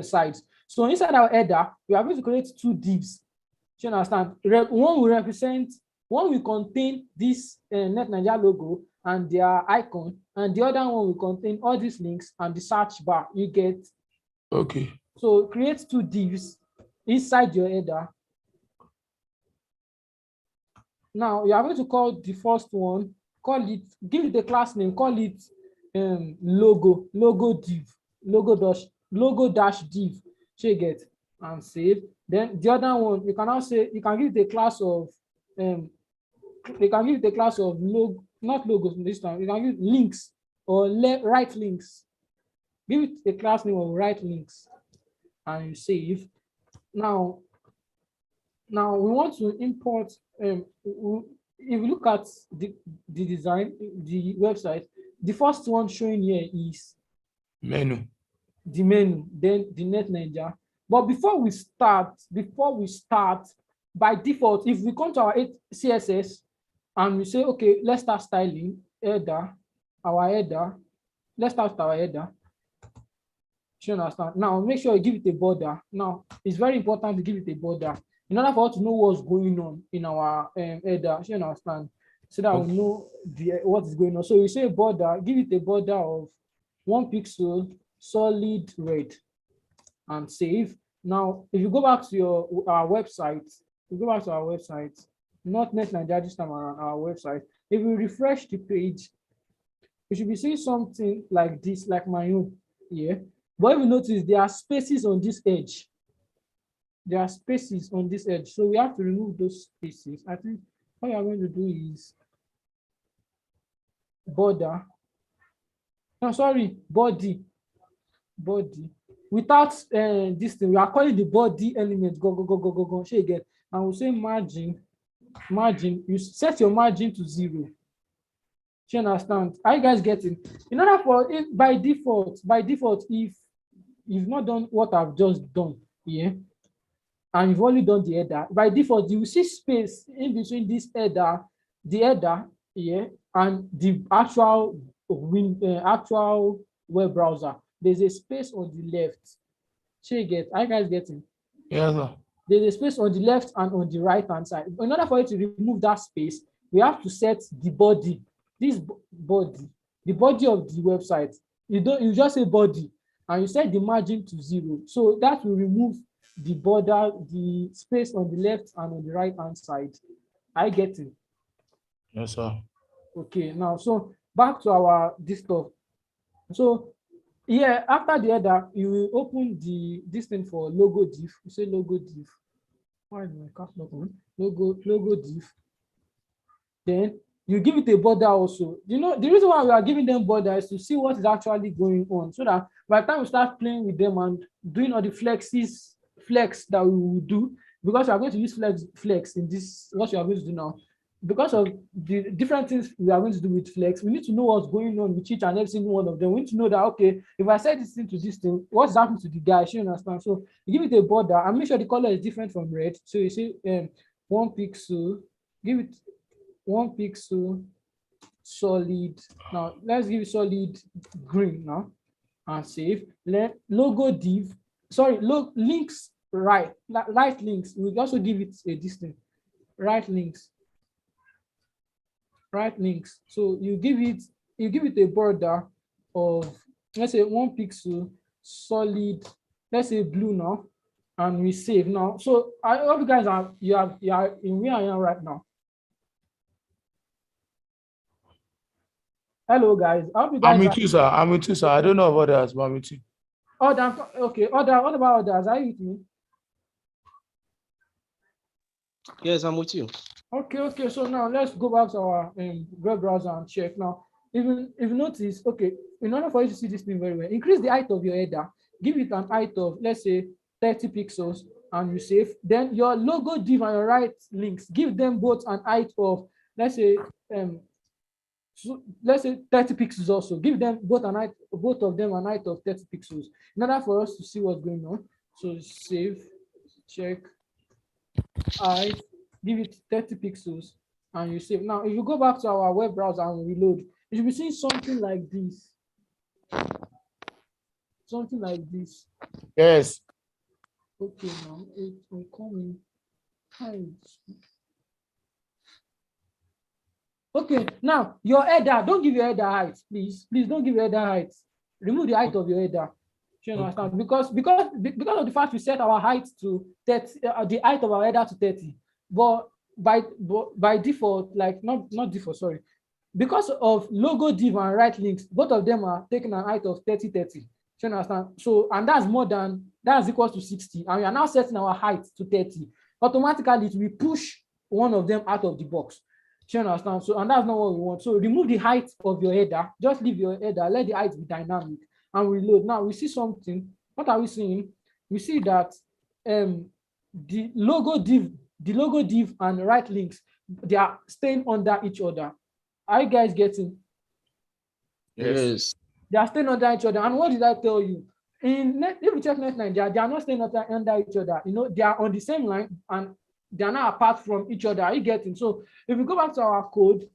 sides. So inside our header, we are going to create two divs. Do you understand? One will contain this Net Nigeria logo and their icon, and the other one will contain all these links and the search bar. You get? Okay. So create two divs inside your header. Now you are going to call the first one, give it a class name, call it logo div, logo dash div, so you get and save. Then the other one, you can now say you can give it a class of you can give it a class of not logos this time. You can give links or right links. Give it a class name of right links and you save. Now we want to import. If you look at the design, the website, the first one showing here is Menu. the menu, then the net Ninja. But before we start, by default, if we come to our CSS and we say, okay, let's start styling header, our header. Let's start with our header. You understand? Now make sure you give it a border. Now it's very important to give it a border in order for us to know what's going on in our header. You understand? So that we know what is going on. So you say border, give it a border of 1 pixel solid red and save. Now if you go back to our website, not Net Nigeria this time around, our website, if we refresh the page, you should be seeing something like this, like my own here. But if you notice, there are spaces on this edge. So we have to remove those spaces. I think what you are going to do is border. No, sorry, body. Without this thing, we are calling the body element. Go. Share again. And we'll say margin. You set your margin to 0. You understand? Are you guys getting? In order for it, by default, if you've not done what I've just done here, and you've only done the header, by default, you will see space in between this header, the header here, and the actual web browser. There's a space on the left. So you get, are you guys getting? Yes, sir. There's a space on the left and on the right hand side. In order for you to remove that space, we have to set the body. This body, the body of the website. You just say body and you set the margin to 0. So that will remove the border, the space on the left and on the right hand side. I get it. Yes, sir. Okay, now so back to our this stuff. So yeah, after the header, you will open this thing for logo div. You say logo div. Why is my cap not on? Logo div. Then you give it a border also. You know, the reason why we are giving them border is to see what is actually going on, so that by the time we start playing with them and doing all the flex that we will do, because we are going to use flex in this, what we are going to do now, because of the different things we are going to do with flex, we need to know what's going on with each and every single one of them. We need to know that, okay, if I set this thing to this thing, what's happening to the guy? You understand? So you give it a border and make sure the color is different from red. So you say 1 pixel, give it 1 pixel solid. Now let's give it solid green now and save. Let logo div, sorry, links right links. We'll also give it a distance. Right links. So you give it a border of, let's say 1 pixel solid, let's say blue now, and we save now. So I hope you guys are in where I am right now. Hello guys. I hope you guys I'm with you, sir. I don't know about others, but I'm with you. Okay. What about others? Are you with me? Yes, I'm with you. Okay. So now let's go back to our web browser and check. Now, if you notice, okay, in order for you to see this thing very well, increase the height of your header. Give it an height of, let's say, 30 pixels, and you save. Then your logo div and your right links, give them both an height of, let's say 30 pixels also. Give them both of them an height of 30 pixels in order for us to see what's going on. So save, check, height, give it 30 pixels, and you save. Now, if you go back to our web browser and reload, you should be seeing something like this. Something like this. Yes. Okay, now it will come in. Okay, now your header, don't give your header height, please. Please don't give your header height. Remove the height of your header. You understand? Okay. Because of the fact we set our height to 30, the height of our header to 30, but by default, like not default, sorry. because of logo div and right links, both of them are taking an height of 30-30. You understand? So, and that's equals to 60. And we are now setting our height to 30. Automatically, it will push one of them out of the box. You understand? So, and that's not what we want. So remove the height of your header. Just leave your header. Let the height be dynamic. And reload. Now we see something. What are we seeing? We see that the logo div and right links, they are staying under each other. Are you guys getting? Yes. They are staying under each other. And what did I tell you? If you check Net Nigeria, they are not staying under each other. You know, they are on the same line and they are not apart from each other. Are you getting? So if we go back to our code,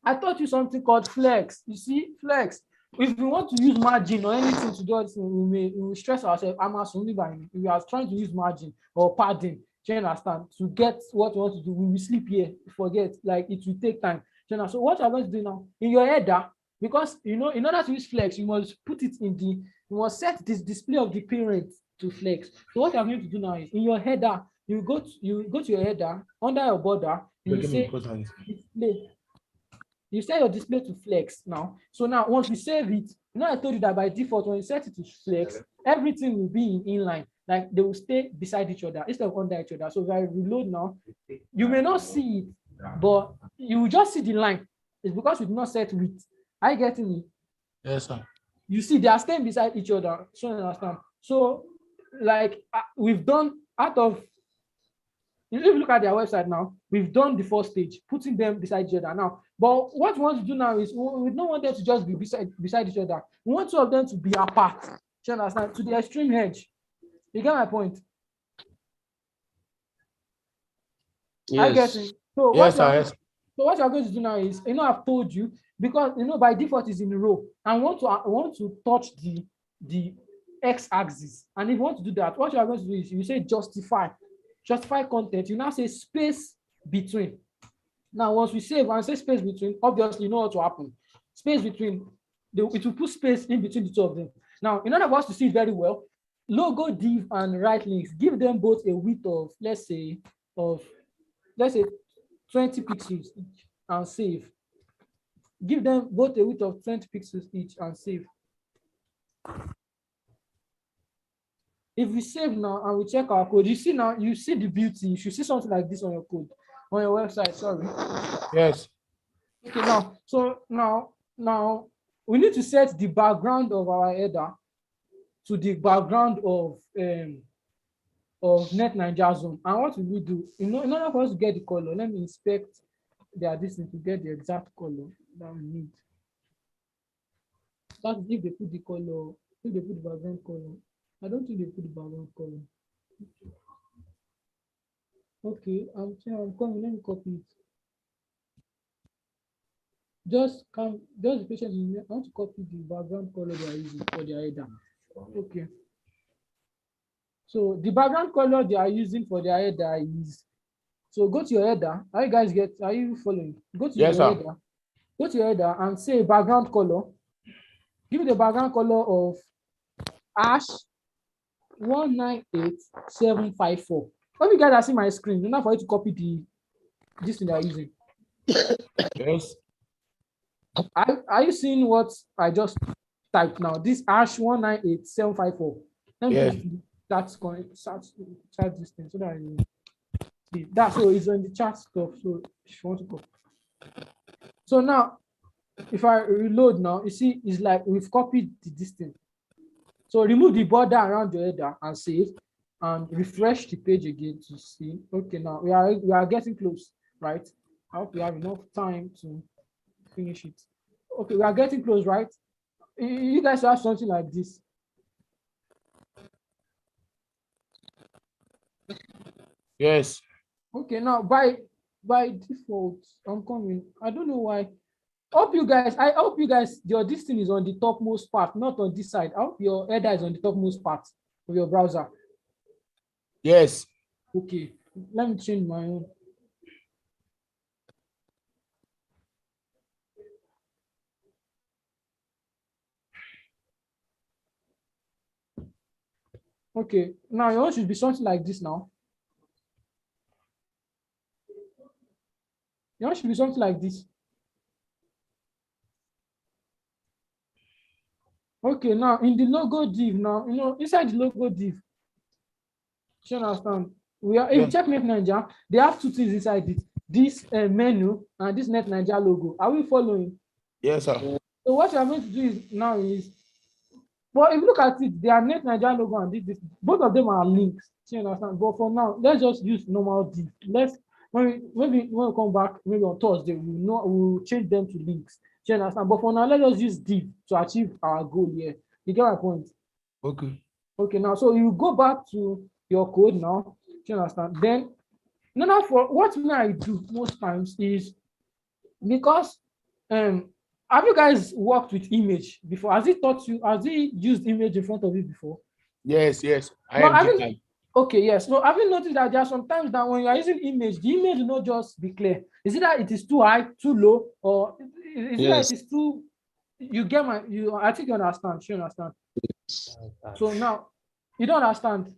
I taught you something called flex. You see, flex. If we want to use margin or anything to do this, we will stress ourselves. We are trying to use margin or padding. Do you understand? To get what we want to do, we will sleep here. Forget, like it will take time. So what I'm going to do now in your header, because you know, in order to use flex, you must put it in you must set this display of the parent to flex. So what I'm going to do now is in your header, you go to your header under your border, you say display. You set your display to flex now. So now once we save it, you know I told you that by default when you set it to flex, everything will be in inline. Like they will stay beside each other instead of under each other. So if I reload now, you may not see it, but you will just see the line. It's because we did not set width. Are you getting it? Yes, sir. You see, they are staying beside each other. So you understand. So, like we've done out of. If you look at their website now, we've done the first stage, putting them beside each other now. But what we want to do now is we don't want them to just be beside each other. We want two of them to be apart. Do you understand? To the extreme edge. You get my point? Yes. I get it. So Yes, sir. Yes. So what you're going to do now is, I've told you, because by default is in a row. I want to touch the x-axis. And if you want to do that, what you are going to do is you say justify content. You now say space between. Now, once we save and say space between, obviously you know what will happen. Space between, it will put space in between the two of them. Now, in order for us to see it very well, logo div and right links, give them both a width of, let's say 20 pixels each and save. Give them both a width of 20 pixels each and save. If we save now and we check our code, you see the beauty. You should see something like this on your code, on your website, sorry. Yes. Okay, now we need to set the background of our header to the background of Net Nigeria zone. And what will we do? In order for us to get the color, let me inspect their distance to get the exact color that we need. That's if they put the color, if they put the background color. I don't think they put the background color. Okay, I'm coming. Let me copy it. Just be patient. I want to copy the background color they are using for their header. Okay. So the background color they are using for their header is. So go to your header. Are you following? Go to your header. Go to your header and say background color. Give it the background color of ash 198754. Let me guys are seeing my screen. Enough for you to copy this thing they are using. Yes. Are you seeing what I just typed now? This ash 198754. Let me just start this thing so that you see that. So it's on the chat stuff. So if you want to copy. So now, if I reload now, you see it's like we've copied the distance. So remove the border around your header and save, and refresh the page again to see. Okay, now we are getting close, right? I hope we have enough time to finish it. Okay, we are getting close, right? You guys have something like this. Yes. Okay, now by default, I'm coming. I don't know why. I hope you guys, your this thing is on the topmost part, not on this side. I hope your header is on the topmost part of your browser. Yes. Okay, let me change my own. Okay, now yours should be something like this now. Yours should be something like this. Okay, now in the logo div, now inside the logo div, you understand? We are if you check Net Ninja, they have two things inside it: this menu and this Net Ninja logo. Are we following? Yes, sir. So what you are going to do is but if you look at it, they are Net Ninja logo and this both of them are links. You understand? But for now, let's just use normal div. When we come back, maybe on Thursday, we'll change them to links. You understand? But for now, let us use div to achieve our goal here. You get my point? Okay. Okay, now so you go back to your code now. You understand? Then now for what I do most times is because have you guys worked with image before? Has he used image in front of you before? Yes. But okay, yes. So have you noticed that there are sometimes that when you are using image, the image will not just be clear. Is it that it is too high, too low, or is it that it is too? You get I think you understand. You understand. So now you don't understand.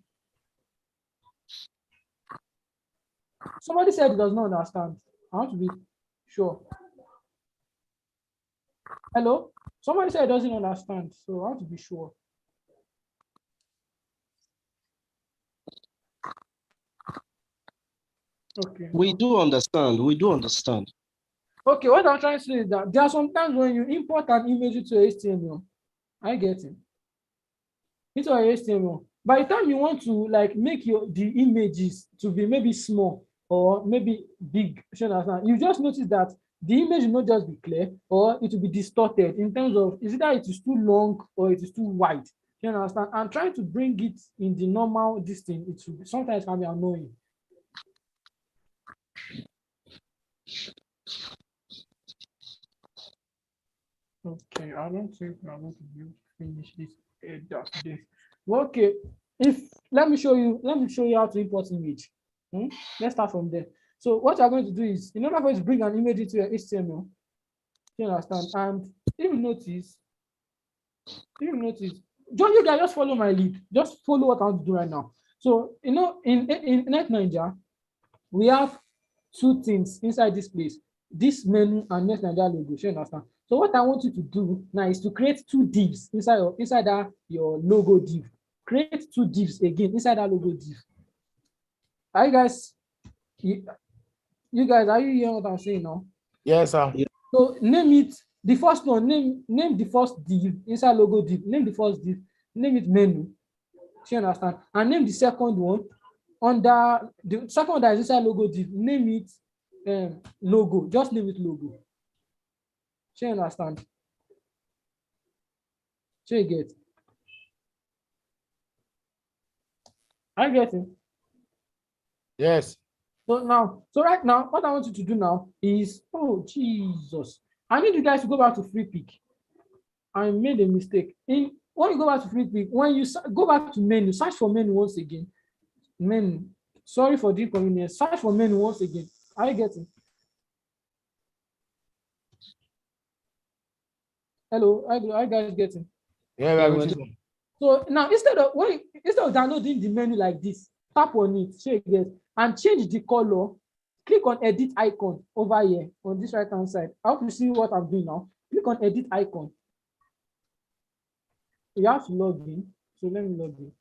Somebody said he does not understand. I want to be sure. Hello? Somebody said he doesn't understand. So I want to be sure. Okay. We do understand. Okay, what I'm trying to say is that there are sometimes when you import an image into HTML, I get it. Into HTML. By the time you want to like make the images to be maybe small or maybe big, you just notice that the image will not just be clear or it will be distorted in terms of is it that it is too long or it is too wide. You understand? And trying to bring it in the normal distance, it will sometimes can be annoying. Okay, I don't think I'm going to finish this today. Well, okay, let me show you how to import image. Let's start from there. So what you're going to do is, in order for you to bring an image into your HTML, you understand? And if you notice, you guys just follow my lead. Just follow what I'm doing right now. So in Net Ninja, we have two things inside this place: this menu and Net Ninja logo. You understand? So what I want you to do now is to create two divs inside your logo div. Create two divs again inside that logo div. Are you guys? You guys, are you hearing what I'm saying now? Yes, sir. So name it the first one. Name the first div inside logo div. Name the first div. Name it menu. You understand? And name the second one under the second one that is inside logo div. Name it logo. Just name it logo. You understand? You get? I get it. Yes. So right now, what I want you to do now is, oh Jesus, I need you guys to go back to free pick. I made a mistake. When you go back to free pick, when you go back to menu, search for menu once again. Menu. Sorry for the inconvenience. Search for menu once again. I get it. Hello, I guys getting? Yeah, so now instead of downloading the menu like this, tap on it, and change the color. Click on edit icon over here on this right hand side. I hope you see what I'm doing now. Click on edit icon. You have to log in. So let me log in.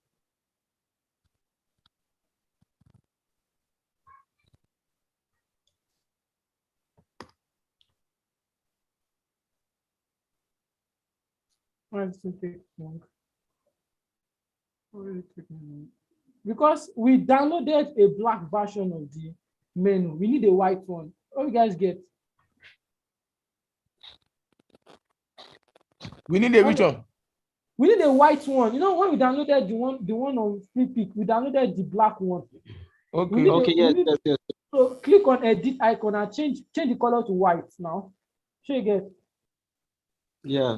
Why does it take long? Because we downloaded a black version of the menu. We need a white one. What you guys get? We need a which one? We need a white one. You know, when we downloaded the one on free pick, we downloaded the black one. Okay. Yes. So click on edit icon and change the color to white now. Show you get. Yeah.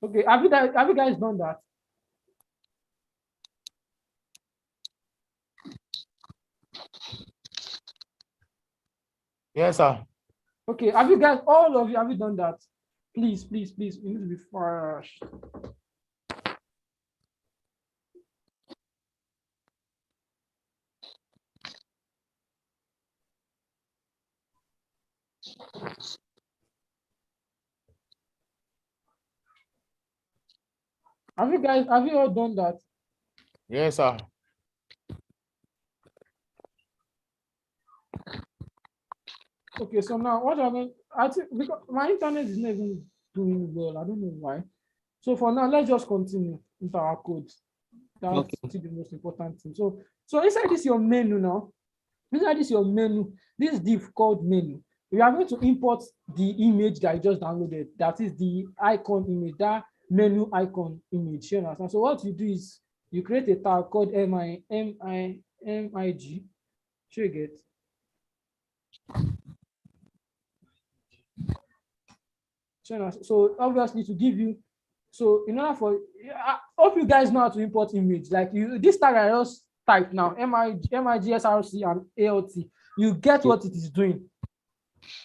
Okay, have you guys done that? Yes, sir. Okay, have you guys, all of you, have you done that? Please, we need to be fast. Have you all done that? Yes, sir. Okay, so now what I think because my internet is not even doing well. I don't know why. So for now, let's just continue with our code. That's Okay. still the most important thing. So inside this your menu now. Inside this your menu, this div called menu. We are going to import the image that I just downloaded. That is the icon image, that menu icon image. You understand? So what you do is you create a tag called mig. Should you get? So obviously to give you, so in order for, I hope you guys know how to import image. Like this tag I just type now, MIGSRC and ALT. You get what it is doing.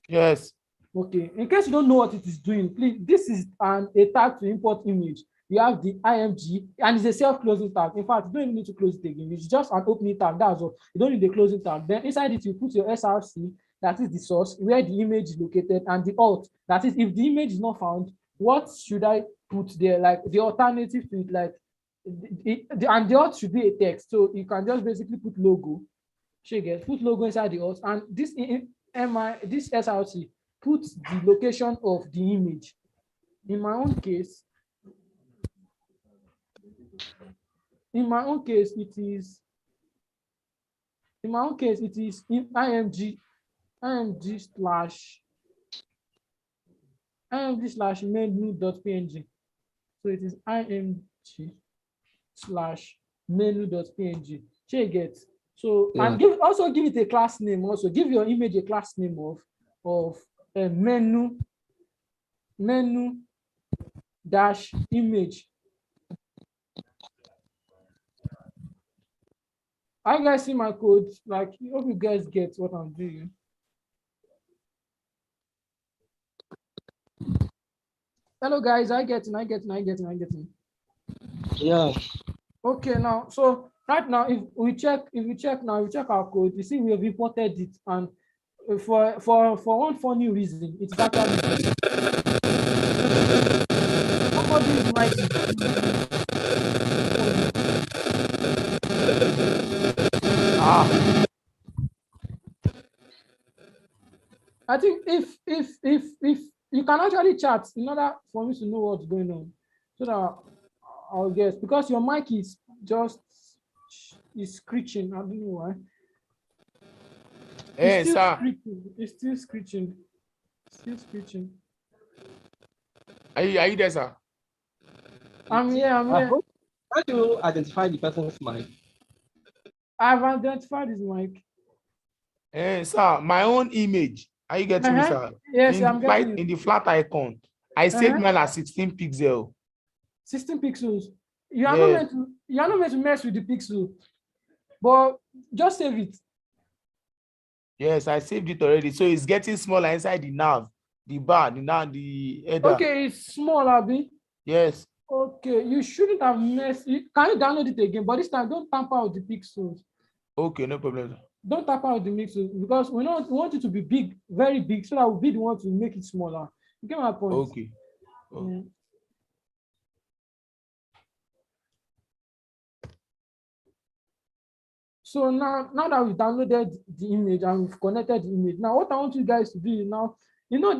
Yes. Okay. In case you don't know what it is doing, please, this is a tag to import image. You have the img, and it's a self-closing tag. In fact, you don't even need to close it again. It's just an opening tag. That's all. You don't need the closing tag. Then inside it, you put your SRC, that is the source, where the image is located, and the alt, that is if the image is not found, what should I put there? Like the alternative to it, like and the alt should be a text. So you can just basically put logo. Put logo inside the alt, and this this SRC puts the location of the image. In my own case, it is in img slash menu.png. So it is img slash menu.png. Get. So and also give it a class name. Also give your image a class name of a menu dash image. I guys see my code. Like, I hope you guys get what I'm doing. Hello guys, I get it. Yeah. Okay, now so right now if we check our code, you see we have imported it, and for one funny reason, it's actually somebody is mighty. I think if you can actually chat in order for me to know what's going on, so that I'll guess, because your mic is screeching. I don't know why. Hey, It's still sir. screeching. It's still screeching. Still screeching. Are you there, sir? I'm here. How do you identify the person's mic? I've identified his mic. Hey, sir, my own image. Are you getting me, sir? Yes, I'm getting you. In the flat icon, I saved mine as 16 pixels. 16 pixels. You are not meant to mess with the pixel, but just save it. Yes, I saved it already. So it's getting smaller inside the nav, the bar, the header. Okay, it's small, Abby. Yes. Okay, you shouldn't have messed. Can you download it again? But this time, don't tamper with the pixels. Okay, no problem. Don't tamper with the pixels, because we want it to be big, very big, so that we'll be the one to make it smaller. You get my point? Okay. Oh. Yeah. So now that we've downloaded the image and we've connected the image, now what I want you guys to do is now,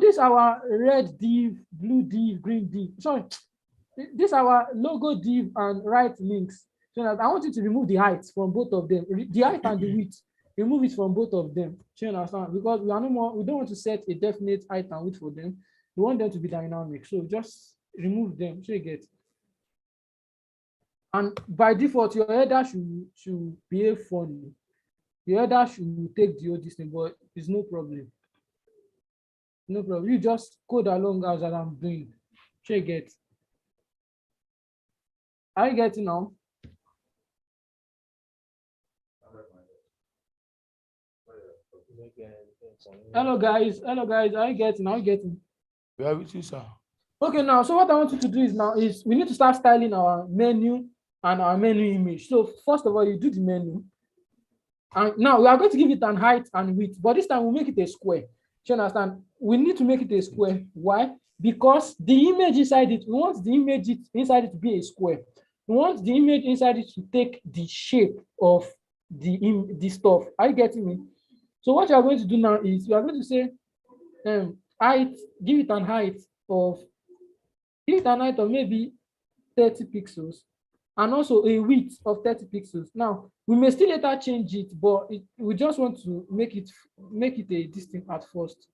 this our red div, blue div, green div. Sorry, this our logo div and right links. So that I want you to remove the height from both of them, the height and the width. Remove it from both of them. You understand? Because we don't want to set a definite height and width for them. We want them to be dynamic. So just remove them. So you get. And by default, your header should behave funny. Your header should take the old thing, but it's no problem. No problem. You just code along as I'm doing. Check it. Are you getting now? Hello guys. Are you getting? We are with you, sir. Okay, now, so what I want you to do is we need to start styling our menu and our menu image. So first of all, you do the menu. And now we are going to give it an height and width, but this time we'll make it a square. you understand? We need to make it a square. Why? Because the image inside it, we want the image inside it to be a square. We want the image inside it to take the shape of the stuff. Are you getting me? So what you are going to do now is you are going to say height, give it an height of maybe 30 pixels and also a width of 30 pixels. Now we may still later change it, but we just want to make it a distance at first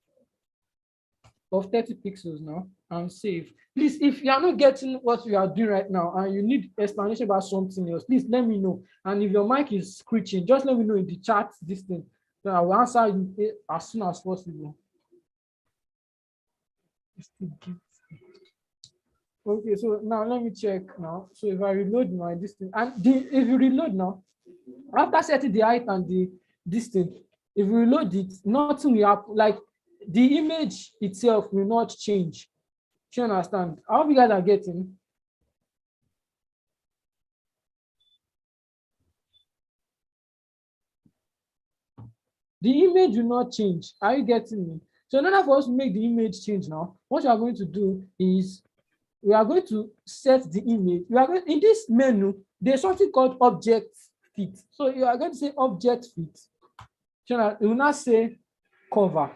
of 30 pixels now and save. Please, if you are not getting what you are doing right now and you need explanation about something else, please let me know. And if your mic is screeching, just let me know in the chat this thing. Then I will answer you as soon as possible. Okay, so now let me check now. So if I reload my distance, and if you reload now, after setting the height and the distance, if you reload it, nothing will happen. Like the image itself will not change. Do you understand? I hope you guys are getting. The image will not change. Are you getting me? So in order for us to make the image change now, what you are going to do is we are going to set the image. We are going in this menu, there's something called object fit. So you are going to say object fit. You will not say cover.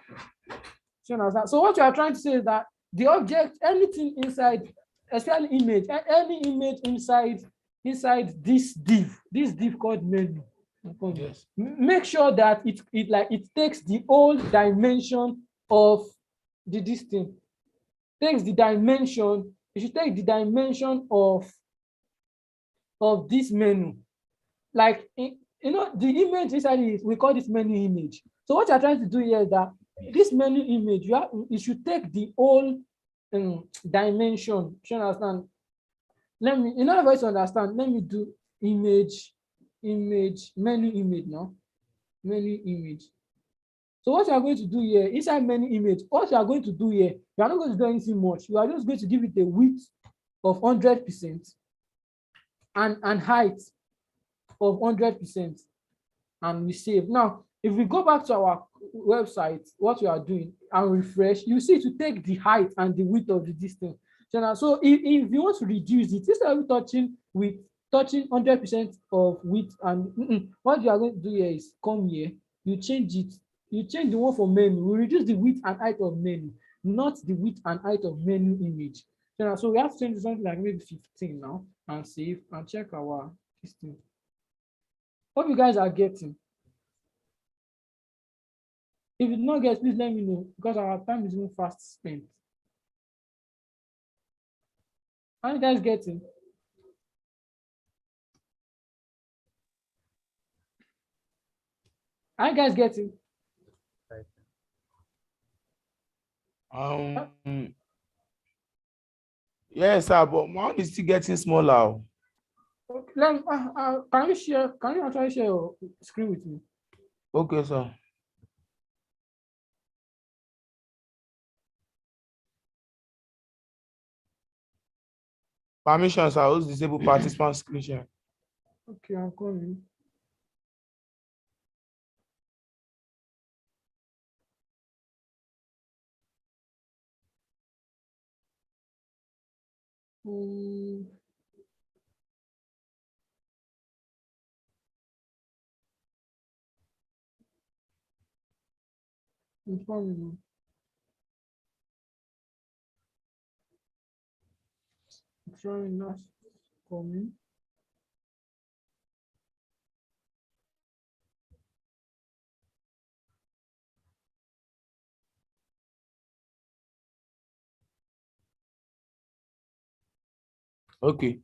So what you are trying to say is that the object, anything inside, especially image, any image inside this div called menu. Yes. Make sure that it takes the whole dimension of the distance. Takes the dimension. You should take the dimension of this menu. Like the image inside it, we call this menu image. So what you're trying to do here is that this menu image, you should take the whole dimension. You understand? Let me, in order for you to understand, let me do image, menu image now. Menu image. So what you are going to do here, inside menu image, what you are going to do here, you are not going to do anything much. You are just going to give it a width of 100% and height of 100%, and we save. Now, if we go back to our website, what we are doing and refresh, you see to take the height and the width of the distance. So if you want to reduce it, instead of touching 100% of width and what you are going to do here is come here, you change it. You change the one for menu. We reduce the width and height of menu, not the width and height of menu image. So we have to change to something like maybe 15 now and save and check our distance. Hope you guys are getting. If you do not get, please let me know because our time is even fast spent. Are you guys getting? Are you guys getting? Yes, sir, but my own is still getting smaller. Okay, can you actually share your screen with me? Okay, sir. Permissions, I will disable participant screen share. Okay, I'm coming. I'm coming. I'm trying not coming. Okay.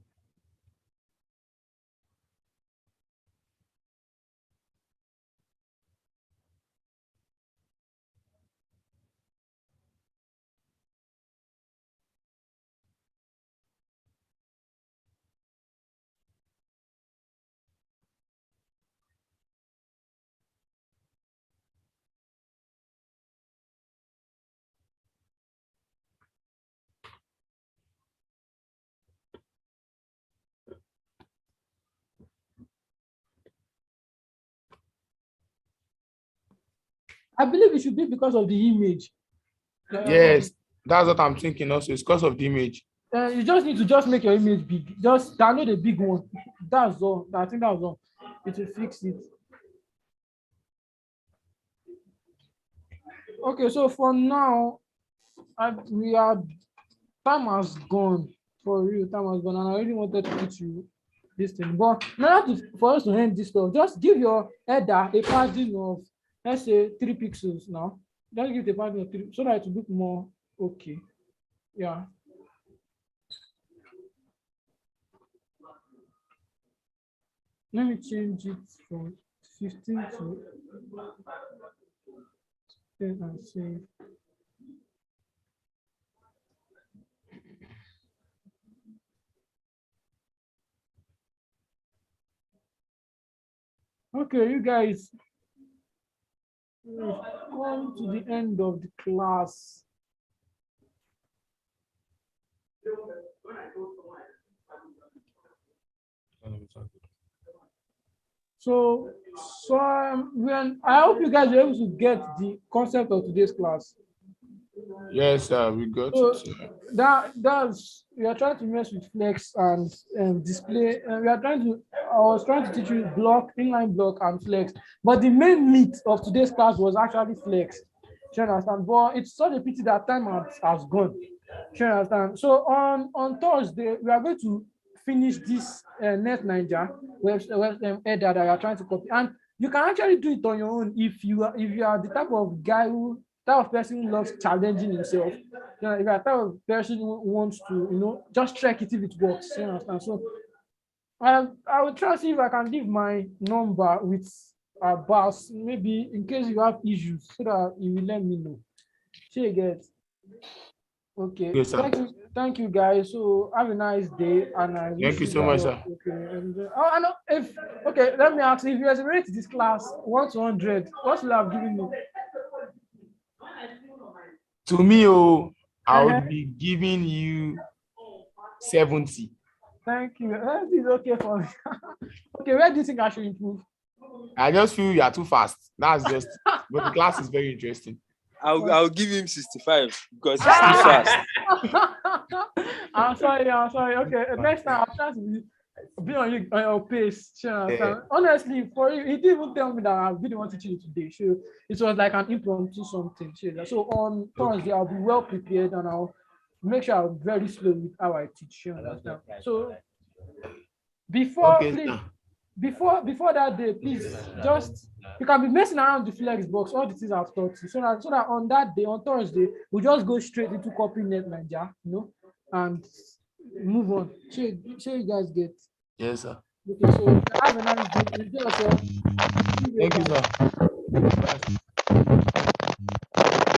I believe it should be because of the image. Yes, that's what I'm thinking also. It's because of the image. You just need to just make your image big. Just download a big one. That's all. I think that's all. It will fix it. Okay, so for now, we are time has gone for real. Time has gone, and I really wanted to teach you this thing. But in order for us to end this stuff, just give your header a padding of, let's say, 3 pixels now. Just give the padding of 3 so that it will look more okay. Yeah. Let me change it from 15 to 10 and save. Okay, you guys, we've come to the end of the class. So when I hope you guys are able to get the concept of today's class. Yes, we got So it. that's we are trying to mess with flex and display. And I was trying to teach you block, inline block, and flex. But the main meat of today's class was actually flex. Do you understand? But it's such a pity that time has gone. Do you understand? So on Thursday we are going to finish this Net Ninja web header that you are trying to copy, and you can actually do it on your own if you are the type of guy type of person who loves challenging himself. You know, if you're the type of person who wants to, just check it if it works. You understand? So I will try to see if I can leave my number with our boss, maybe in case you have issues, so that you will let me know. See you guys. Okay. Yes, sir. Thank you guys. So have a nice day, and I wish Thank you so much, sir. Okay. And, I know okay. Let me ask you, if you were to rate this class 1 to 100, what will I have given you? To me, I would be giving you 70. Thank you. This is okay for me. Okay, where do you think I should improve? I just feel you are too fast. That's just, but the class is very interesting. I'll give him 65 because he's too fast. I'm sorry. Okay, next time I'll try to be on your pace. Sure. Honestly, for you, he didn't even tell me that I didn't want to teach you today. Sure. It was like an impromptu something. Sure. So on Thursday, I'll be well prepared and I'll make sure I'm very slow with how I teach. Sure. So before that day, please just, you can be messing around the Flexbox, all the things I've taught you, so that on that day, on Thursday, we just go straight into copy Net Ninja, and move on. Sure you guys get. Yes, sir. Okay, so have a nice day. Enjoy yourself. Thank you, sir.